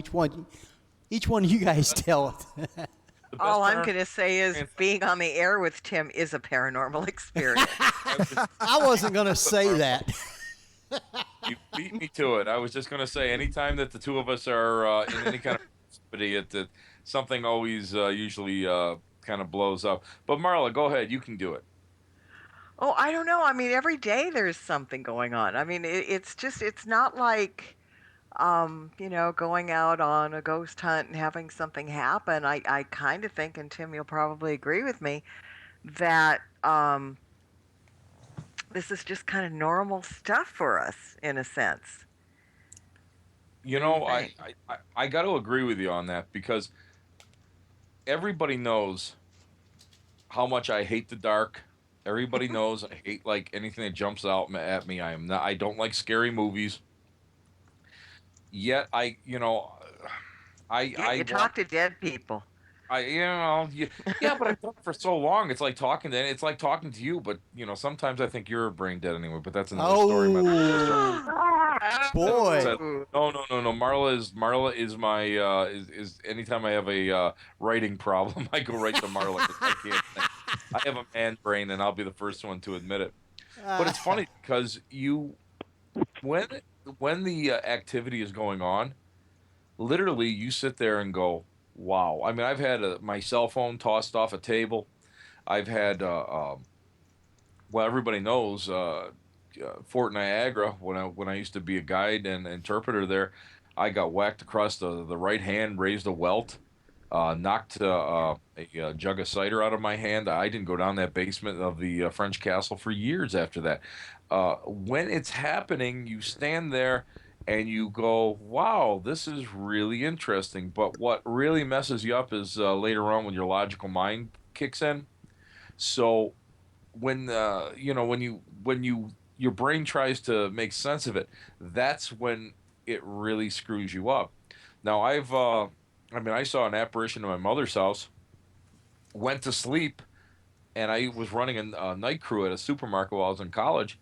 you guys tell it. All I'm going to say is being on the air with Tim is a paranormal experience. I wasn't going to say that. You beat me to it. I was just going to say, anytime that the two of us are in any kind of activity, something always usually kind of blows up. But Marla, go ahead. You can do it. Oh, I don't know. I mean, every day there's something going on. I mean, it's not like... going out on a ghost hunt and having something happen. I kind of think, and Tim, you'll probably agree with me, that this is just kind of normal stuff for us, in a sense. I got to agree with you on that, because everybody knows how much I hate the dark. Everybody knows I hate anything that jumps out at me. I don't like scary movies. Yet you talk to dead people. But I've done it for so long. It's like talking to you. But sometimes I think you're brain dead anyway. But that's another story. Boy. No. Marla is my is anytime I have a writing problem, I go right to Marla. I can't think. I have a man brain, and I'll be the first one to admit it. But it's funny because when the activity is going on, literally you sit there and go, wow. I mean, I've had my cell phone tossed off a table. I've had, everybody knows Fort Niagara, when I used to be a guide and interpreter there, I got whacked across the right hand, raised a welt, knocked a jug of cider out of my hand. I didn't go down that basement of the French castle for years after that. When it's happening, you stand there and you go, wow, this is really interesting. But what really messes you up is later on when your logical mind kicks in. So when your brain tries to make sense of it, that's when it really screws you up. Now I saw an apparition in my mother's house, went to sleep, and I was running a night crew at a supermarket while I was in college.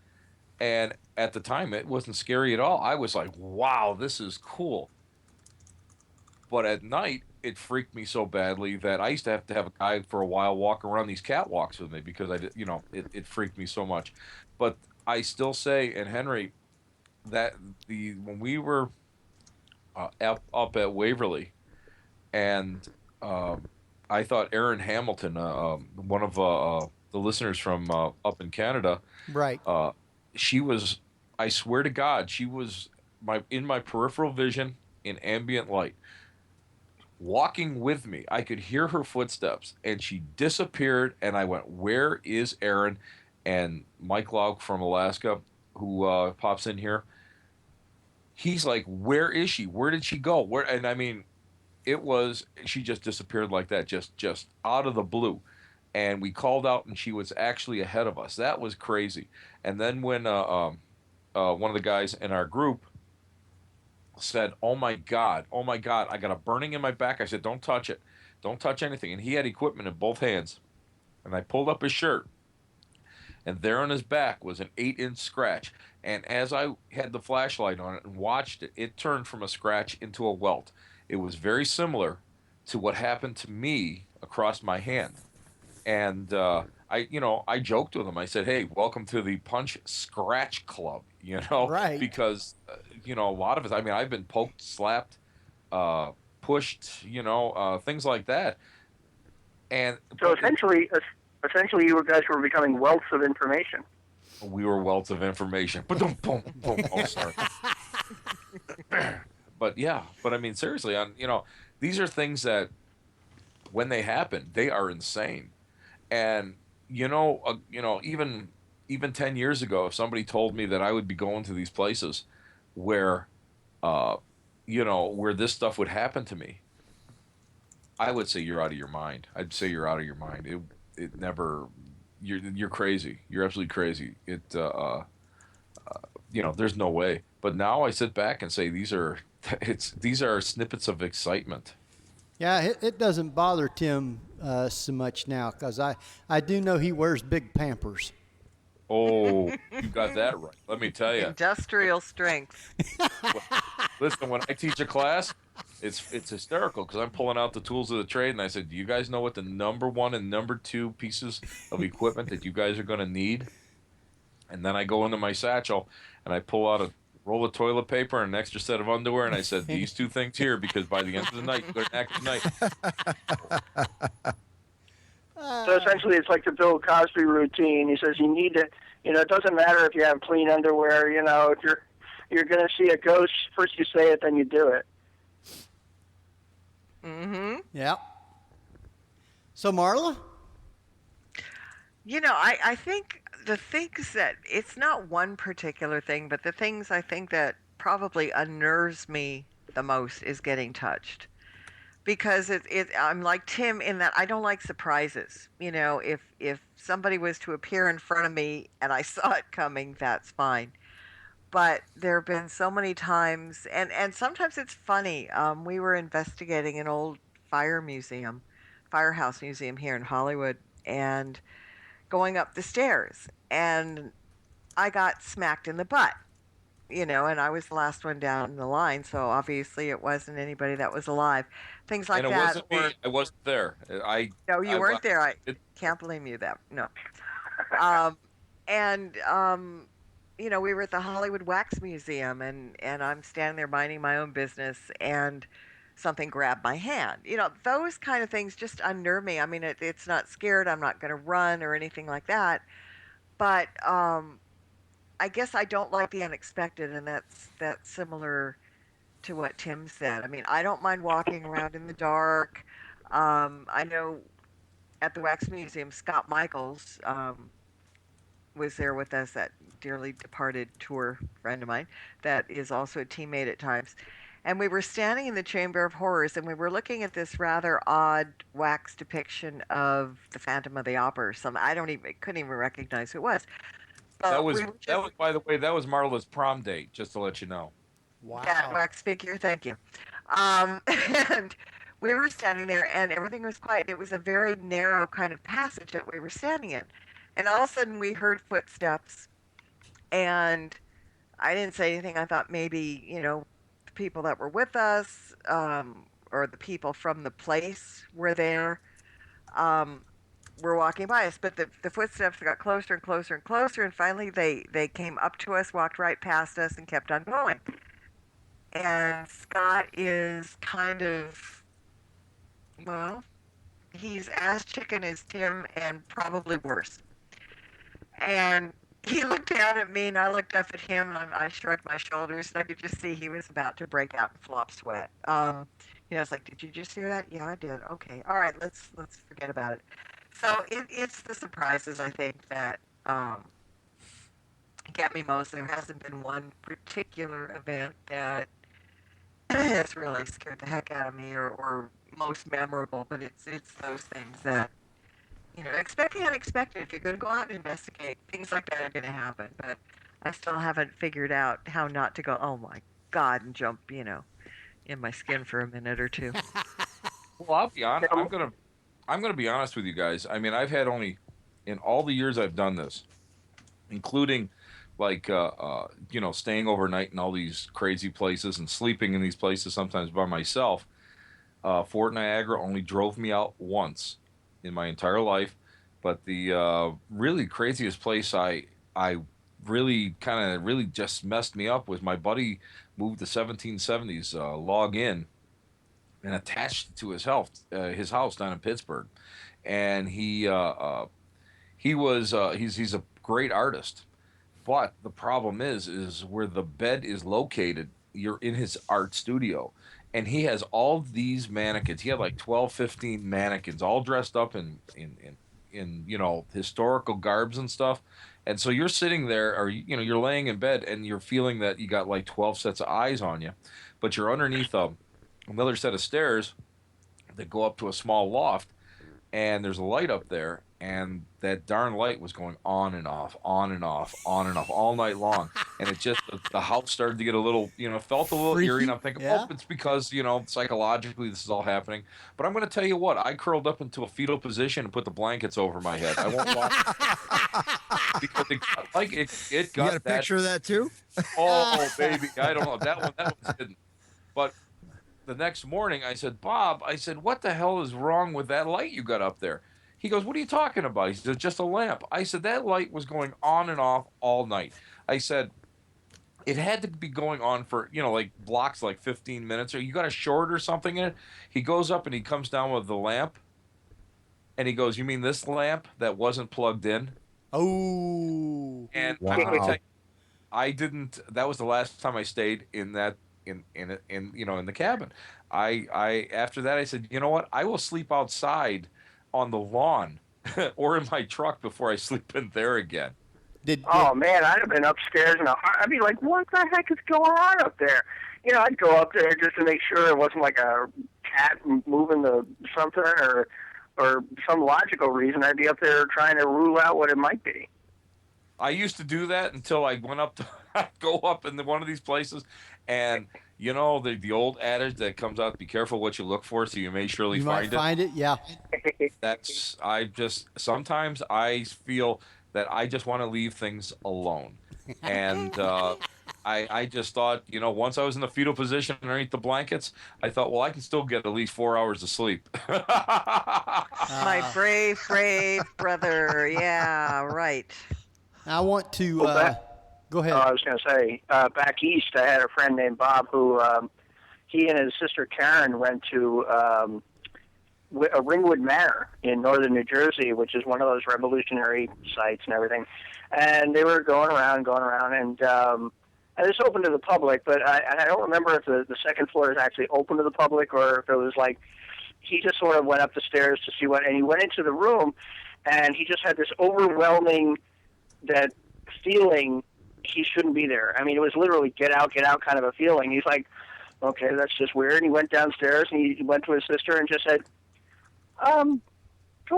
And at the time, it wasn't scary at all. I was like, wow, this is cool. But at night, it freaked me so badly that I used to have a guy for a while walk around these catwalks with me because it freaked me so much. But I still say, and Henry, that when we were up at Waverly, and I thought Erin Hamilton, one of the listeners from up in Canada, Right. She was, I swear to God, she was in my peripheral vision in ambient light, walking with me. I could hear her footsteps, and she disappeared. And I went, "Where is Erin?" And Mike Lauk from Alaska, who pops in here, he's like, "Where is she? Where did she go? Where?" And I mean, she just disappeared like that, just out of the blue. And we called out, and she was actually ahead of us. That was crazy. And then when one of the guys in our group said, oh my God, I got a burning in my back. I said, don't touch it. Don't touch anything. And he had equipment in both hands. And I pulled up his shirt, and there on his back was an 8-inch scratch. And as I had the flashlight on it and watched it, it turned from a scratch into a welt. It was very similar to what happened to me across my hand. And I joked with him. I said, "Hey, welcome to the Punch Scratch Club." Right. Because a lot of it. I mean, I've been poked, slapped, pushed, things like that. And so essentially, you guys were becoming wealths of information. We were wealths of information. Boom, boom, boom. Oh, sorry. But I mean, seriously, these are things that when they happen, they are insane. And even 10 years ago, if somebody told me that I would be going to these places where where this stuff would happen to me, I would say you're out of your mind. I'd say you're out of your mind. It never. You're crazy. You're absolutely crazy. There's no way. But now I sit back and say these are snippets of excitement. Yeah, it doesn't bother Tim so much now because I do know he wears big Pampers. Oh, you got that right. Let me tell you. Industrial strength. Listen, when I teach a class, it's hysterical because I'm pulling out the tools of the trade, and I said, "Do you guys know what the number 1 and number 2 pieces of equipment that you guys are going to need?" And then I go into my satchel and I pull out a roll of toilet paper and an extra set of underwear, and I said, "These 2 things here, because by the end of the night, you're going to act night." So essentially, it's like the Bill Cosby routine. He says you need to, it doesn't matter if you have clean underwear. If you're going to see a ghost, first you say it, then you do it. Mm-hmm. Yeah. So Marla? I think the things that, it's not one particular thing, but the things I think that probably unnerves me the most is getting touched. Because I'm like Tim in that I don't like surprises. If somebody was to appear in front of me and I saw it coming, that's fine. But there have been so many times, and sometimes it's funny. We were investigating an old firehouse museum here in Hollywood, and going up the stairs, and I got smacked in the butt. And I was the last one down the line, so obviously it wasn't anybody that was alive. Things like and it that. Wasn't me. I wasn't there. No, you weren't there. I can't blame you that. No. We were at the Hollywood Wax Museum, and I'm standing there minding my own business, and something grabbed my hand. Those kind of things just unnerve me. I mean, it's not scared. I'm not going to run or anything like that. But I guess I don't like the unexpected, and that's similar to what Tim said. I mean, I don't mind walking around in the dark. I know at the Wax Museum, Scott Michaels was there with us, that dearly departed tour friend of mine that is also a teammate at times. And we were standing in the Chamber of Horrors, and we were looking at this rather odd wax depiction of the Phantom of the Opera or something. Couldn't even recognize who it was. That was, by the way, that was Marla's prom date, just to let you know. Wow. That wax figure, thank you. And we were standing there and everything was quiet. It was a very narrow kind of passage that we were standing in. And all of a sudden we heard footsteps, and I didn't say anything. I thought maybe, the people that were with us, or the people from the place were there, were walking by us. But the footsteps got closer and closer and closer, and finally they came up to us, walked right past us, and kept on going. And Scott is kind of, well, he's as chicken as Tim and probably worse. And he looked down at me, and I looked up at him, and I shrugged my shoulders, and I could just see he was about to break out in flop sweat. It's like, did you just hear that? Yeah, I did. Okay, all right, let's forget about it. So it's the surprises, I think, that get me most. There hasn't been one particular event that has really scared the heck out of me, or most memorable, but it's those things that, expect the unexpected. If you're going to go out and investigate, things like that are going to happen. But I still haven't figured out how not to go, oh my God, and jump, in my skin for a minute or two. Well, I'll be honest. I'm gonna be honest with you guys. I mean, I've had only, in all the years I've done this, including like staying overnight in all these crazy places and sleeping in these places sometimes by myself. Fort Niagara only drove me out once in my entire life, but the really craziest place I really just messed me up was my buddy moved the 1770s log in and attached it to his house down in Pittsburgh, and he's a great artist, but the problem is where the bed is located. You're in his art studio, and he has all these mannequins. He had like 12, 15 mannequins, all dressed up in historical garbs and stuff. And so you're sitting there, or you're laying in bed, and you're feeling that you got like 12 sets of eyes on you, but you're underneath another set of stairs that go up to a small loft, and there's a light up there, and that darn light was going on and off, on and off, on and off all night long. And it just, the house started to get a little, felt a little Freaky. eerie. And I'm thinking, Yeah. oh, it's because, psychologically this is all happening. But I'm going to tell you what, I curled up into a fetal position and put the blankets over my head. I won't lie. Because it got You got a picture of that too? Oh, baby. I don't know. That one didn't. But the next morning I said, Bob, what the hell is wrong with that light you got up there? He goes, what are you talking about? He said, it's just a lamp. I said, that light was going on and off all night. I said, it had to be going on for, like blocks, like 15 minutes. Or you got a short or something in it? He goes up and he comes down with the lamp. And he goes, you mean this lamp that wasn't plugged in? Oh. And wow. I'm going to tell you, I didn't, that was the last time I stayed in that, in the cabin. I after that, I said, you know what? I will sleep outside on the lawn or in my truck before I sleep in there again. Oh man, I'd have been upstairs and I'd be like, what the heck is going on up there? I'd go up there just to make sure it wasn't like a cat moving something or some logical reason. I'd be up there trying to rule out what it might be. I used to do that until I went up to go up in one of these places, and the old adage that comes out: be careful what you look for, so you may surely find it. You might find it, yeah. Sometimes I feel that I just want to leave things alone, and I just thought, once I was in the fetal position underneath the blankets, I thought, well, I can still get at least 4 hours of sleep. My brave brother. Yeah, right. I want to go ahead. I was going to say, back east, I had a friend named Bob who he and his sister Karen went to Ringwood Manor in northern New Jersey, which is one of those revolutionary sites and everything. And they were going around, and it's open to the public, but I don't remember if the second floor is actually open to the public or if it was like he just sort of went up the stairs to see and he went into the room, and he just had this overwhelming that feeling he shouldn't be there. I mean, it was literally get out kind of a feeling. He's like, okay, that's just weird. And he went downstairs and he went to his sister and just said, go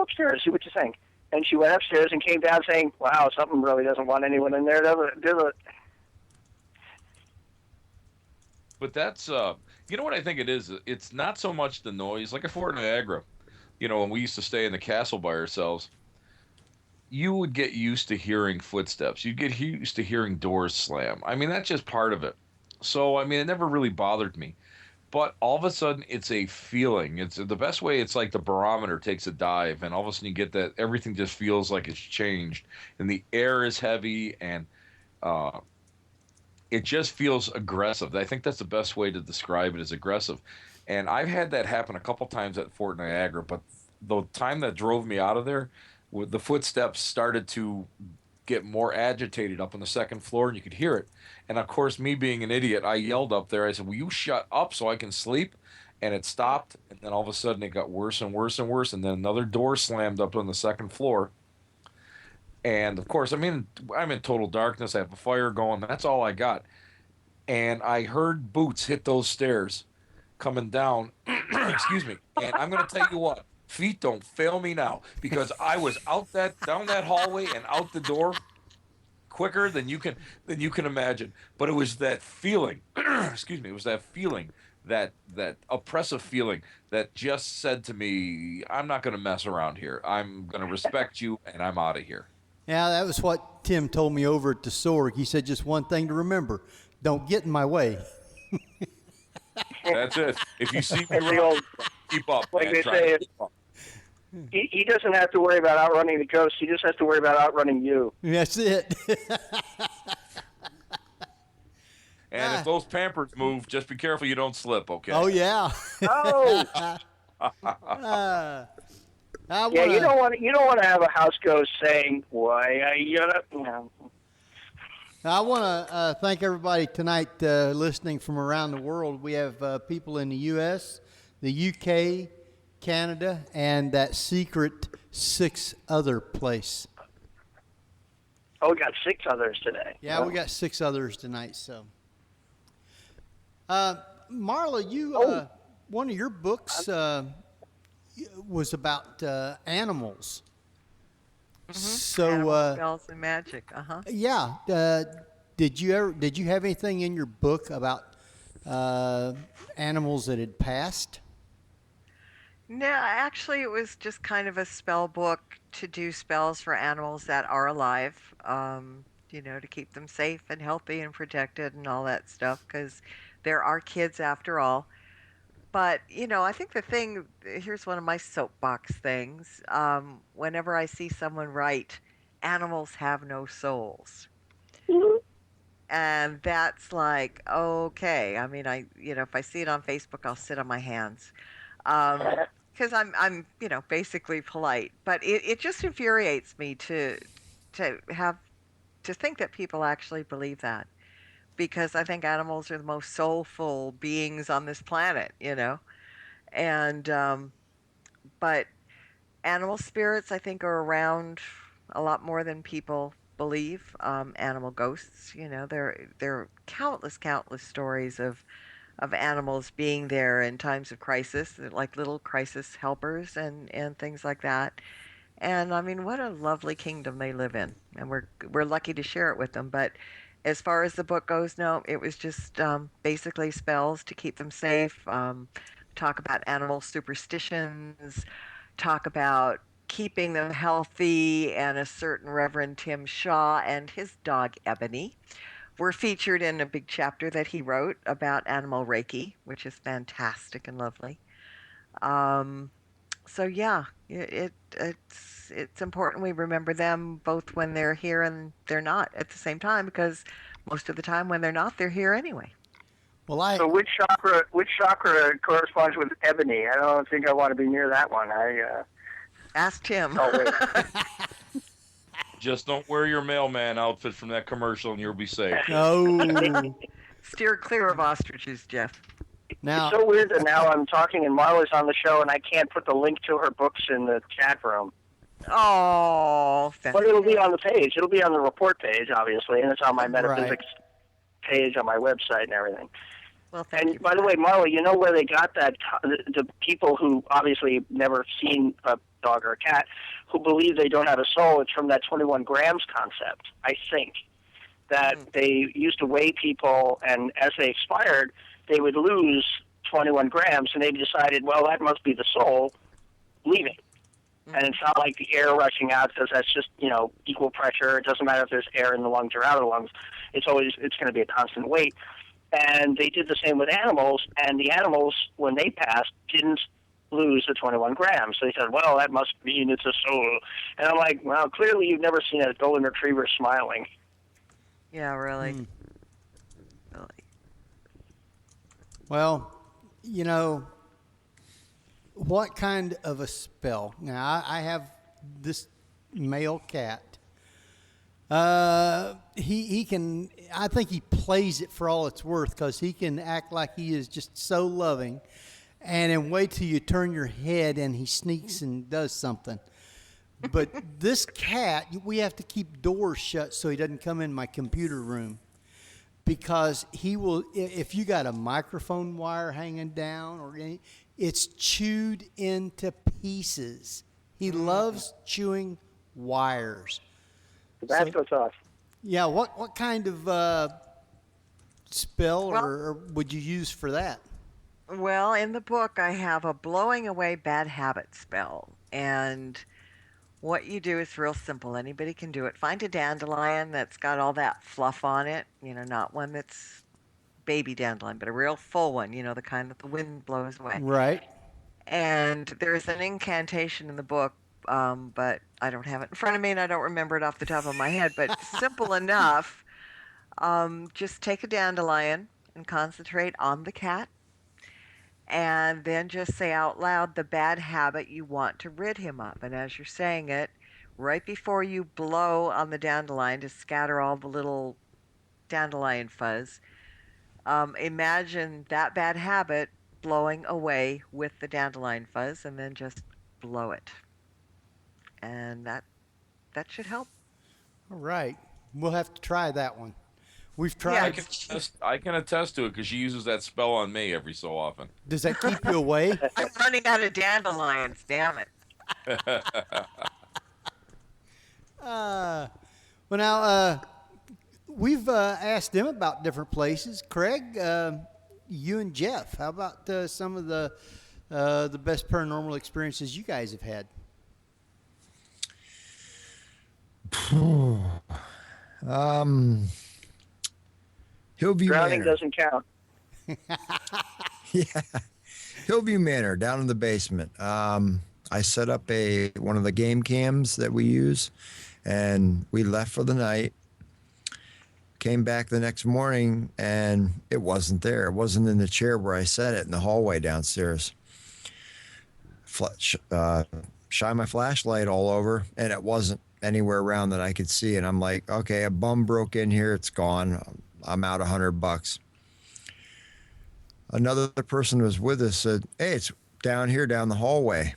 upstairs, see what you think. And she went upstairs and came down saying, wow, something really doesn't want anyone in there, does it? But that's you know what I think it is. It's not so much the noise, like at Fort Niagara. You know, when we used to stay in the castle by ourselves, you would get used to hearing footsteps. You'd get used to hearing doors slam. I mean, that's just part of it. So, I mean, it never really bothered me. But all of a sudden, it's a feeling. It's the best way. It's like the barometer takes a dive, and all of a sudden you get that everything just feels like it's changed, and the air is heavy, and uh, it just feels aggressive. I think that's the best way to describe it, is aggressive. And I've had that happen a couple times at Fort Niagara, but the time that drove me out of there, the footsteps started to get more agitated up on the second floor, and you could hear it. And of course, me being an idiot, I yelled up there. I said, "Will you shut up so I can sleep?" And it stopped. And then all of a sudden, it got worse and worse and worse. And then another door slammed up on the second floor. And of course, I'm in total darkness. I have a fire going. That's all I got. And I heard boots hit those stairs coming down. Excuse me. And I'm going to tell you what. Feet don't fail me now, because I was down that hallway and out the door quicker than you can imagine. But it was that feeling. Excuse me. It was that feeling, that oppressive feeling that just said to me, "I'm not going to mess around here. I'm going to respect you, and I'm out of here." Yeah, that was what Tim told me over at the Sorg. He said just one thing to remember: don't get in my way. That's it. If you see me That's the around, old, keep up. like Man. they Try say, to keep up. he doesn't have to worry about outrunning the ghost. He just has to worry about outrunning you. That's it. And if those Pampers move, just be careful you don't slip, okay? Oh, yeah. Oh, yeah. You don't want to have a house ghost saying, "Why are you?" No. I want to thank everybody tonight listening from around the world. We have people in the U.S., the U.K., Canada, and that secret 6 other place. Oh, we got 6 others today. Yeah, we got 6 others tonight. So, Marla, you one of your books was about animals. Mm-hmm. So, Animal spells and magic. yeah. Did you have anything in your book about animals that had passed? No, actually, it was just kind of a spell book to do spells for animals that are alive, to keep them safe and healthy and protected and all that stuff, because there are kids after all. But, I think here's one of my soapbox things. Whenever I see someone write, "Animals have no souls." And that's like, okay. I mean, if I see it on Facebook, I'll sit on my hands. Because I'm basically polite. But it just infuriates me to think that people actually believe that. Because I think animals are the most soulful beings on this planet, And, but animal spirits, I think, are around a lot more than people believe. Animal ghosts, there are countless stories of animals being there in times of crisis. They're like little crisis helpers and things like that. And I mean, what a lovely kingdom they live in, and we're lucky to share it with them. But as far as the book goes, no, it was just basically spells to keep them safe. Talk about animal superstitions. Talk about keeping them healthy, and a certain Reverend Tim Shaw and his dog Ebony were featured in a big chapter that he wrote about animal Reiki, which is fantastic and lovely. So yeah, it's important we remember them both when they're here and they're not at the same time, because most of the time when they're not, they're here anyway. Well, So which chakra corresponds with Ebony? I don't think I want to be near that one. Ask Tim. Oh, wait. Just don't wear your mailman outfit from that commercial, and you'll be safe. no. Steer clear of ostriches, Jeff. Now, It's so weird that now I'm talking and Marla's on the show and I can't put the link to her books in the chat room. Oh, But it'll be on the page. It'll be on the report page, obviously, and it's on my metaphysics page on my website and everything. Well, thank you. And by the way, Marla, you know where they got that? The people who obviously never seen a dog or a cat, who believe they don't have a soul, it's from that 21 grams concept, I think. That they used to weigh people, and as they expired, they would lose 21 grams, and they decided, well, that must be the soul leaving. And it's not like the air rushing out, because that's just, equal pressure. It doesn't matter if there's air in the lungs or out of the lungs. It's going to be a constant weight. And they did the same with animals, and the animals, when they passed, didn't lose the 21 grams. So they said, well, that must mean it's a soul. And I'm like, well, clearly you've never seen a golden retriever smiling. Yeah, really. Really. Well, what kind of a spell? Now, I have this male cat. He can, I think he plays it for all it's worth, because he can act like he is just so loving, and then wait till you turn your head and he sneaks and does something. But this cat, we have to keep doors shut so he doesn't come in my computer room, because he will, if you got a microphone wire hanging down or any, it's chewed into pieces. He loves chewing wires. That's what's off. Yeah, what kind of spell or would you use for that? Well, in the book, I have a blowing away bad habit spell. And what you do is real simple. Anybody can do it. Find a dandelion that's got all that fluff on it, not one that's baby dandelion, but a real full one, the kind that the wind blows away. Right. And there's an incantation in the book, but I don't have it in front of me, and I don't remember it off the top of my head, but it's simple enough. Just take a dandelion and concentrate on the cat, and then just say out loud the bad habit you want to rid him of. And as you're saying it, right before you blow on the dandelion to scatter all the little dandelion fuzz, imagine that bad habit blowing away with the dandelion fuzz, and then just blow it. And that should help. All right. We'll have to try that one. We've I tried. can attest to it, because she uses that spell on me every so often. Does that keep you away? I'm running out of dandelions, damn it. Well, now, we've asked them about different places. Craig, you and Jeff, how about some of the best paranormal experiences you guys have had? Hillview Drowning Manor. doesn't count. Yeah, Hillview Manor down in the basement. I set up one of the game cams that we use, and we left for the night. Came back the next morning, and it wasn't there. It wasn't in the chair where I set it in the hallway downstairs. Shine my flashlight all over, and it wasn't anywhere around that I could see. And I'm like, okay, a bum broke in here. It's gone. I'm out $100. Another person who was with us said, hey, it's down here, down the hallway.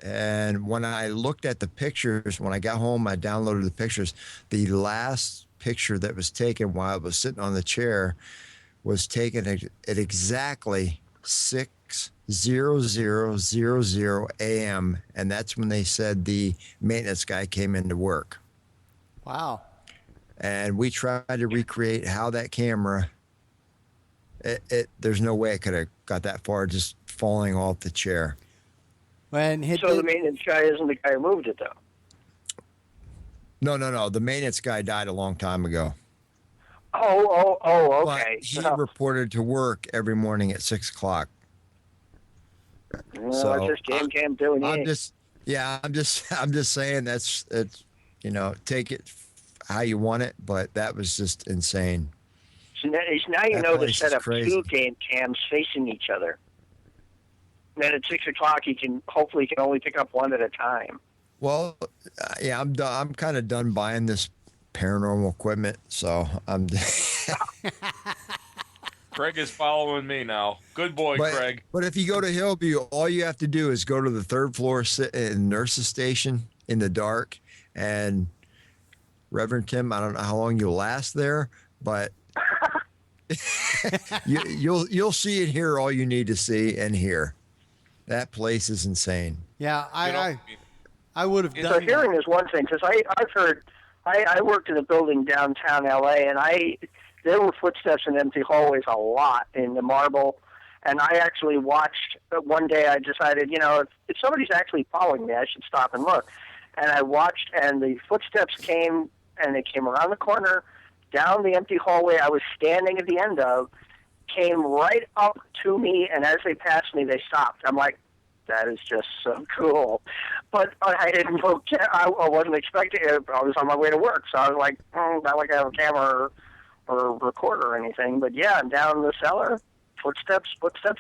And when I looked at the pictures, when I got home, I downloaded the pictures. The last picture that was taken while I was sitting on the chair was taken at exactly 6:00 a.m. And that's when they said the maintenance guy came into work. Wow. And we tried to recreate how that camera, there's no way I could have got that far just falling off the chair. And So the maintenance guy isn't the guy who moved it, though. No. The maintenance guy died a long time ago. Oh, okay. But he reported to work every morning at 6 o'clock. Well, So that's just cam doing I'm it. just saying it's take it how you want it, but that was just insane. So now you That know to place set is up crazy. two game cams facing each other. Then at 6 o'clock, you can only pick up one at a time. Well, yeah, I'm done. I'm kind of done buying this paranormal equipment, so I'm. Craig is following me now. Good boy, Craig. But if you go to Hillview, all you have to do is go to the third floor, sit in the nurse's station in the dark, and Reverend Tim, I don't know how long you'll last there, but you'll see and hear all you need to see and hear. That place is insane. Yeah, I would have done So hearing is one thing, because I've heard, I worked in a building downtown L.A., and there were footsteps in empty hallways a lot in the marble. And I actually watched, one day I decided, if somebody's actually following me, I should stop and look. And I watched, and the footsteps came, and they came around the corner, down the empty hallway I was standing at the end of, came right up to me, and as they passed me, they stopped. I'm like, that is just so cool. But I didn't look, I wasn't expecting it. I was on my way to work, so I was like, not like I have a camera or recorder or anything. But yeah, down the cellar, footsteps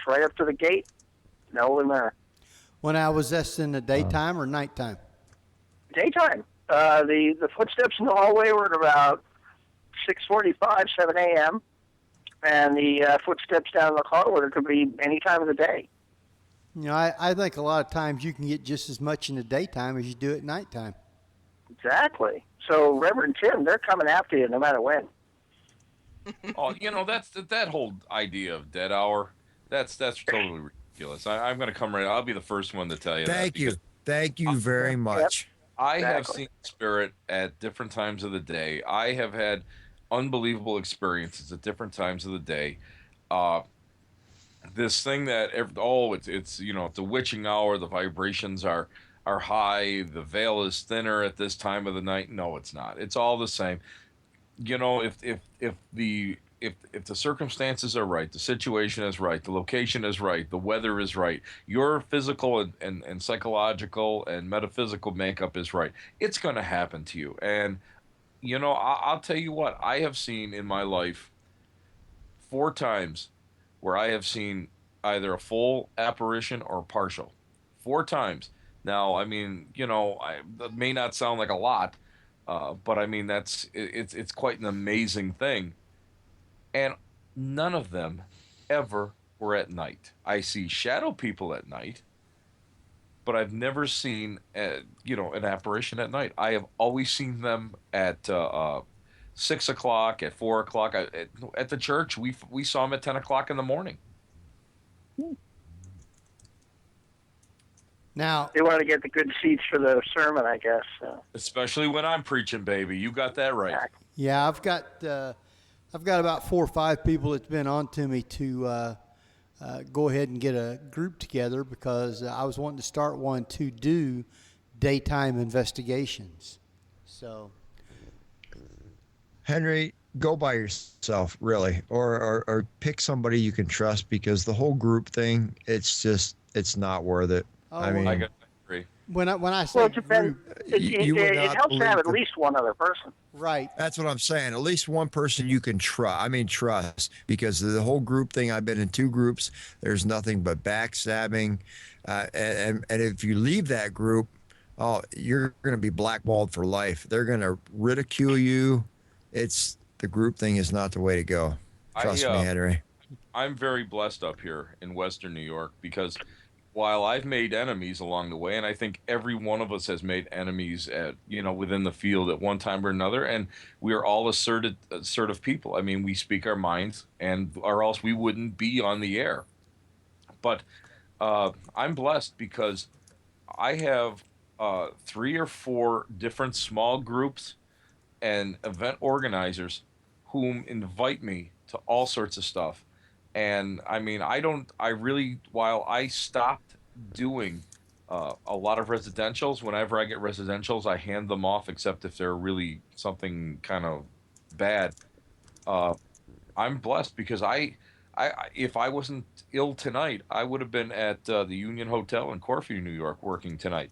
right up to the gate. No one there. When I was this in the daytime or nighttime? Daytime. The footsteps in the hallway were at about 6:45, 7 a.m. And the footsteps down the corridor could be any time of the day. I think a lot of times you can get just as much in the daytime as you do at nighttime. Exactly. So, Reverend Tim, they're coming after you no matter when. Oh, that's that whole idea of dead hour. That's totally ridiculous. I'm going to come right. I'll be the first one to tell you. Thank you very much. I have seen spirit at different times of the day. I have had unbelievable experiences at different times of the day. This thing that it's the witching hour. The vibrations are high. The veil is thinner at this time of the night. No, it's not. It's all the same. If the circumstances are right, the situation is right, the location is right, the weather is right, your physical and psychological and metaphysical makeup is right, it's going to happen to you. And I'll tell you what, I have seen in my life 4 times where I have seen either a full apparition or partial. 4 times. Now, I mean, that may not sound like a lot, but I mean, it's quite an amazing thing. And none of them ever were at night. I see shadow people at night, but I've never seen, an apparition at night. I have always seen them at 6 o'clock, at 4 o'clock. At the church, we saw them at 10 o'clock in the morning. Now, they want to get the good seats for the sermon, I guess. Especially when I'm preaching, baby. You got that right. Yeah, I've got about 4 or 5 people that's been on to me to go ahead and get a group together because I was wanting to start one to do daytime investigations. So, Henry, go by yourself, really, or pick somebody you can trust because the whole group thing, it's not worth it. Oh, I mean, I agree. When I say group, it helps to have at least one other person. Right. That's what I'm saying. At least one person you can trust. I mean, trust, because the whole group thing, I've been in 2 groups. There's nothing but backstabbing. And if you leave that group, you're going to be blackballed for life. They're going to ridicule you. The group thing is not the way to go. Trust me, Henry. I'm very blessed up here in Western New York because while I've made enemies along the way, and I think every one of us has made enemies within the field at one time or another, and we are all assertive people. I mean, we speak our minds, or else we wouldn't be on the air. But I'm blessed because I have 3 or 4 different small groups and event organizers whom invite me to all sorts of stuff. And I mean, while I stopped doing a lot of residentials, whenever I get residentials, I hand them off, except if they're really something kind of bad. I'm blessed because if I wasn't ill tonight, I would have been at the Union Hotel in Corfu, New York, working tonight.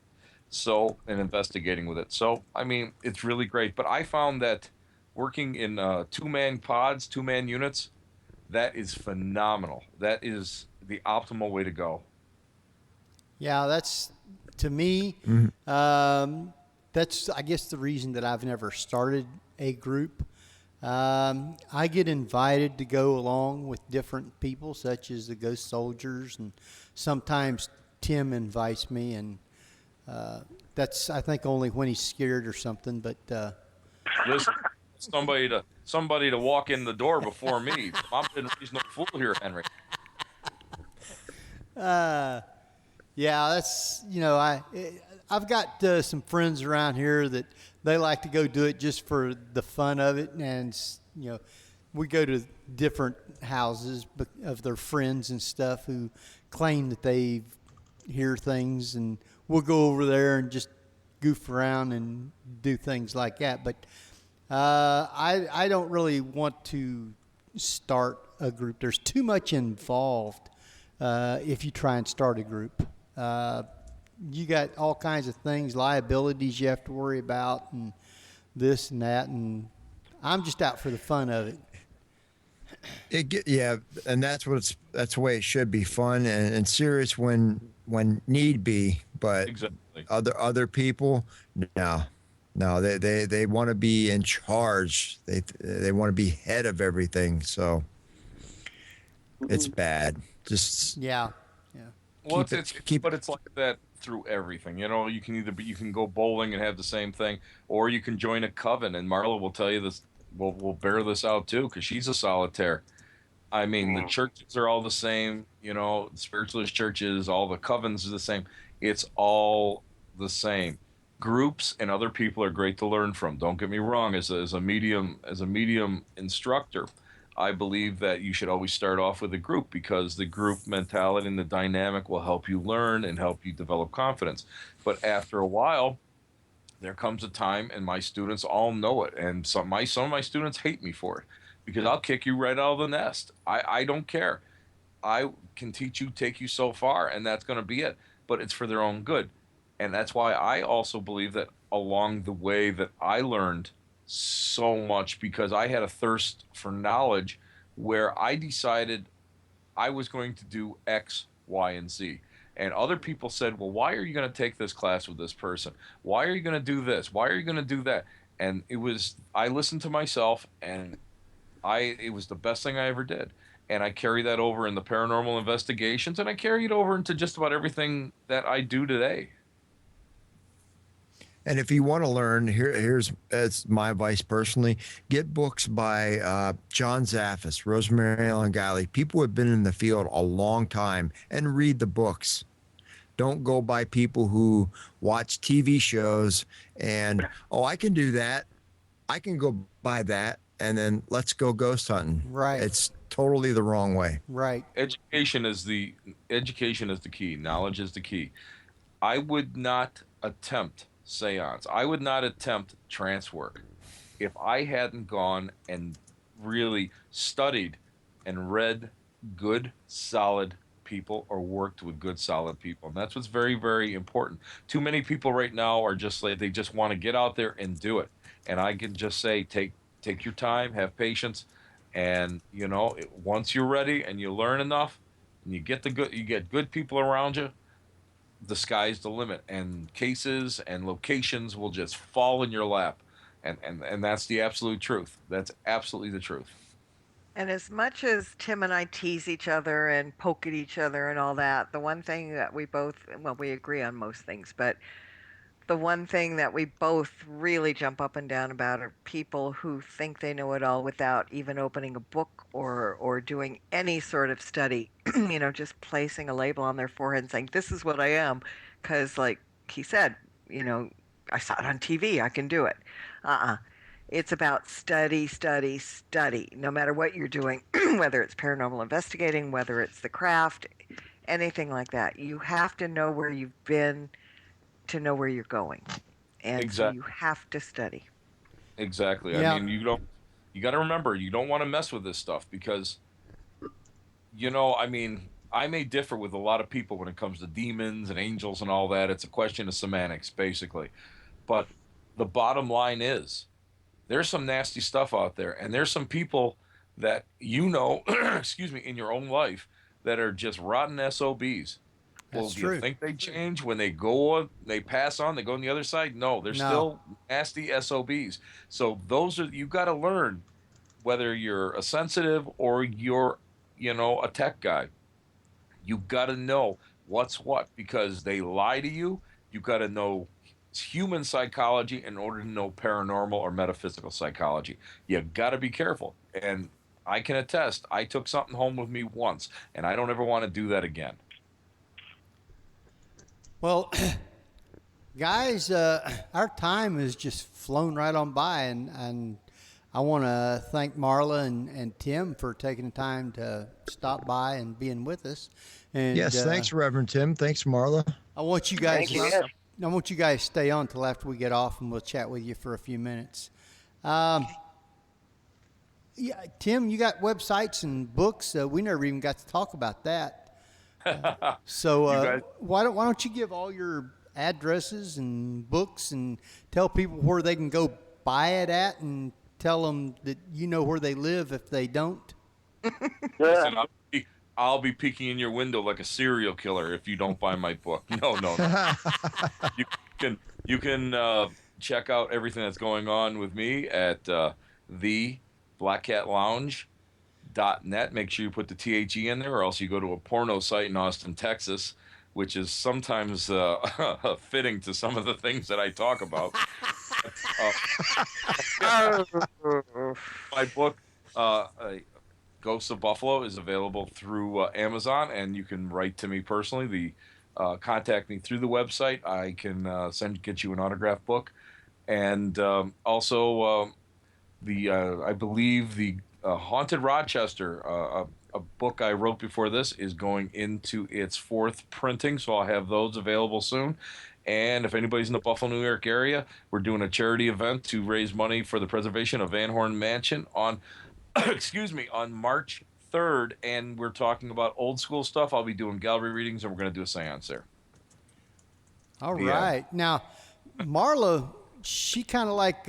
And investigating with it. So, I mean, it's really great. But I found that working in 2-man pods, 2-man units, that is phenomenal. That is the optimal way to go. Yeah, that's, to me, that's, I guess, the reason that I've never started a group. I get invited to go along with different people, such as the Ghost Soldiers, and sometimes Tim invites me, and that's, I think, only when he's scared or something. But listen, somebody to walk in the door before me. I'm being a reasonable fool here, Henry. Yeah, that's, I've got some friends around here that they like to go do it just for the fun of it, and we go to different houses of their friends and stuff who claim that they hear things, and we'll go over there and just goof around and do things like that. But I don't really want to start a group. There's too much involved if you try and start a group. You got all kinds of things, liabilities you have to worry about, and this and that, and I'm just out for the fun of it. Yeah, and that's the way it should be, fun and serious when need be. But Exactly. other people, no, they want to be in charge. They want to be head of everything. So it's bad. Just Yeah. Well, but it's like that through everything. You know, you can go bowling and have the same thing, or you can join a coven. And Marla will tell you this. Will bear this out too, because she's a solitaire. I mean, the churches are all the same. You know, the spiritualist churches, all the covens are the same. It's all the same. Groups and other people are great to learn from. Don't get me wrong. As a medium instructor, I believe that you should always start off with a group, because the group mentality and the dynamic will help you learn and help you develop confidence. But after a while, there comes a time, and my students all know it, and some of my students hate me for it, because I'll kick you right out of the nest. I don't care. I can teach you, take you so far, and that's going to be it. But it's for their own good. And that's why I also believe that along the way that I learned so much, because I had a thirst for knowledge, where I decided I was going to do X, Y, and Z. And other people said, well, why are you going to take this class with this person? Why are you going to do this? Why are you going to do that? And I listened to myself, and it was the best thing I ever did. And I carry that over in the paranormal investigations, and I carry it over into just about everything that I do today. And if you want to learn, here's my advice personally: get books by John Zaffis, Rosemary Ellen Guiley, people who have been in the field a long time, and read the books. Don't go by people who watch TV shows and, I can do that. I can go buy that, and then let's go ghost hunting. Right. It's totally the wrong way. Right. Education is the key. Knowledge is the key. I would not attempt seance. I would not attempt trance work if I hadn't gone and really studied and read good, solid people, or worked with good, solid people. And that's what's very, very important. Too many people right now are just like, they just want to get out there and do it. And I can just say, take your time, have patience, and once you're ready and you learn enough, and you get good people around you, the sky's the limit, and cases and locations will just fall in your lap. And that's the absolute truth. That's absolutely the truth. And as much as Tim and I tease each other and poke at each other and all that, the one thing that we agree on most things, but the one thing that we both really jump up and down about are people who think they know it all without even opening a book or doing any sort of study, just placing a label on their forehead and saying, this is what I am, because like he said, I saw it on TV, I can do it. It's about study, study, study, no matter what you're doing, whether it's paranormal investigating, whether it's the craft, anything like that. You have to know where you've been to know where you're going. And exactly. So you have to study. Exactly. Yeah. I mean, you got to remember, you don't want to mess with this stuff, because, I may differ with a lot of people when it comes to demons and angels and all that. It's a question of semantics, basically. But the bottom line is, there's some nasty stuff out there, and there's some people that excuse me, in your own life that are just rotten SOBs. Well, do you think they change when they pass on, they go on the other side? No, they're still nasty SOBs. So you got to learn whether you're a sensitive or you're, a tech guy. You got to know what's what, because they lie to you. You got to know human psychology in order to know paranormal or metaphysical psychology. You got to be careful. And I can attest, I took something home with me once, and I don't ever want to do that again. Well, guys, our time has just flown right on by, and I want to thank Marla and Tim for taking the time to stop by and being with us. And Yes, thanks, Reverend Tim. Thanks, Marla. I want you guys. Thank you. Yes. I want you guys to stay on till after we get off, and we'll chat with you for a few minutes. Yeah, Tim, you got websites and books. We never even got to talk about that. So why don't you give all your addresses and books and tell people where they can go buy it at, and tell them that you know where they live if they don't. Listen, I'll be peeking in your window like a serial killer if you don't buy my book. No. You can check out everything that's going on with me at theblackcatlounge.net. Make sure you put the THE in there, or else you go to a porno site in Austin, Texas, which is sometimes fitting to some of the things that I talk about. My book, Ghosts of Buffalo, is available through Amazon, and you can write to me personally. Contact me through the website. I can get you an autographed book, and also I believe the Haunted Rochester, a book I wrote before this, is going into its 4th printing, so I'll have those available soon. And if anybody's in the Buffalo, New York area, we're doing a charity event to raise money for the preservation of Van Horn Mansion on, on March 3rd, and we're talking about old school stuff. I'll be doing gallery readings, and we're going to do a seance there. All right. Now, Marla, she kind of like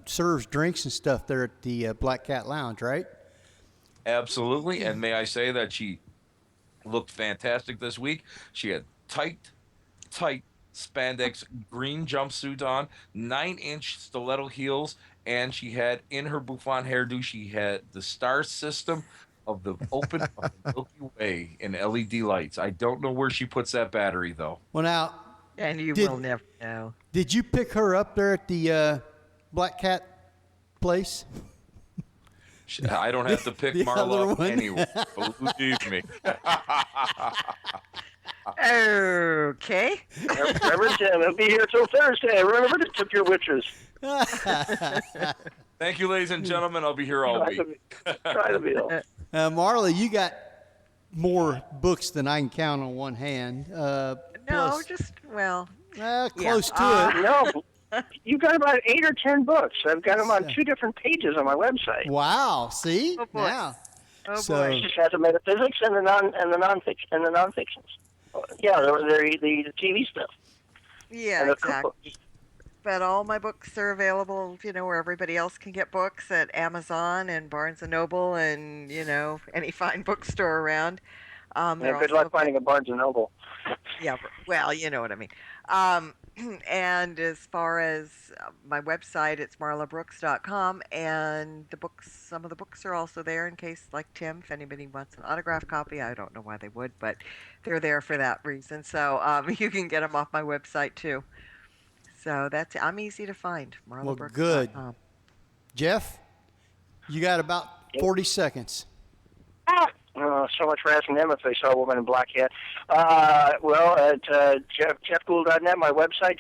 serves drinks and stuff there at the Black Cat Lounge, right? Absolutely. And may I say that she looked fantastic this week. She had tight spandex green jumpsuit on, 9-inch stiletto heels, and she had in her bouffant hairdo, she had the star system of the open of the Milky Way in LED lights. I don't know where she puts that battery, though. Well, now, And you will never know. did you pick her up there at the Black Cat place? I don't have to pick The other Marla up one. anyway. Believe me. Okay. Reverend Tim, he'll be here till Thursday. Remember to tip your witches. Thank you, ladies and gentlemen. I'll be here all week. Try to be. Marla, you got more books than I can count on one hand. No, Plus, close to it. No, you got about 8 or 10 books. I've got them on 2 different pages on my website. Wow. See? Oh, boy. Now. Oh, So- boy. It just has the metaphysics and the nonfictions. Yeah, the TV stuff. Yeah, And the exactly. cookbooks. But all my books are available, where everybody else can get books, at Amazon and Barnes & Noble and, any fine bookstore around. Yeah, They're good also luck finding a Barnes & Noble. Yeah, well, you know what I mean. And as far as my website, it's marlabrooks.com, and some of the books are also there in case, like Tim, if anybody wants an autographed copy. I don't know why they would, but they're there for that reason. So you can get them off my website too. So I'm easy to find. marlabrooks.com. Well, good. Jeff, you got about 40 seconds. So much for asking them if they saw a woman in black hat. Well, at jeffgould.net, my website,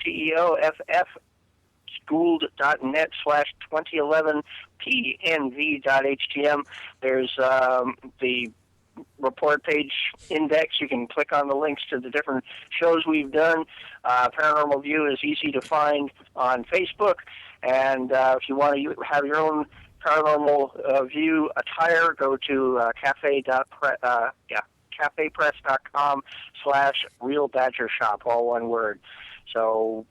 geoffgould.net/2011pnv.htm. There's the report page index. You can click on the links to the different shows we've done. Paranormal View is easy to find on Facebook. And if you want to have your own Paranormal View attire, go to cafepress.com/realbadgershop, all one word. So,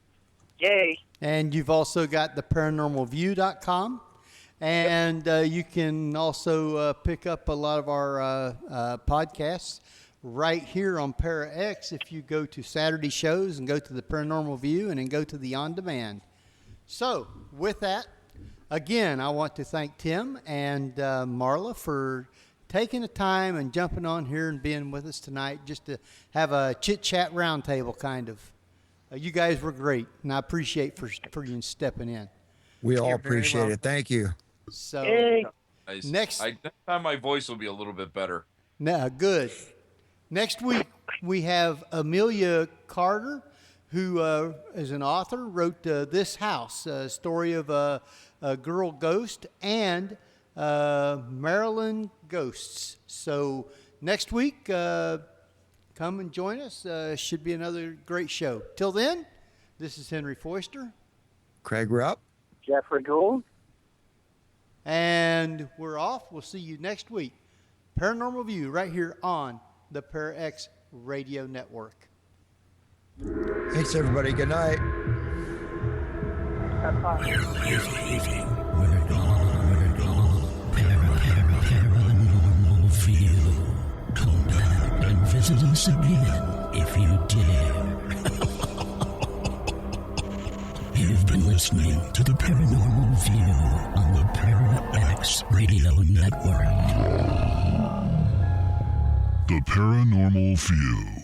yay. And you've also got the paranormalview.com. And you can also pick up a lot of our podcasts right here on ParaX if you go to Saturday shows and go to the Paranormal View and then go to the On Demand. So, with that, again, I want to thank Tim and Marla for taking the time and jumping on here and being with us tonight just to have a chit-chat roundtable kind of. You guys were great, and I appreciate for you stepping in. We all You're very appreciate welcome. it. Thank you. So, Yay. Nice. Next time my voice will be a little bit better. no, good. Next week, we have Amelia Carter, who is an author, wrote This House, a story of Girl Ghost and Maryland Ghosts. So next week, come and join us. Should be another great show. Till then, this is Henry Foister. Craig Rupp. Jeffrey Gould. And we're off. We'll see you next week. Paranormal View right here on the ParaX Radio Network. Thanks, everybody. Good night. We're leaving. We're gone. Paranormal View. Come back and visit us again if you dare. You've been listening to the Paranormal View on the ParaX Radio Network. The Paranormal View.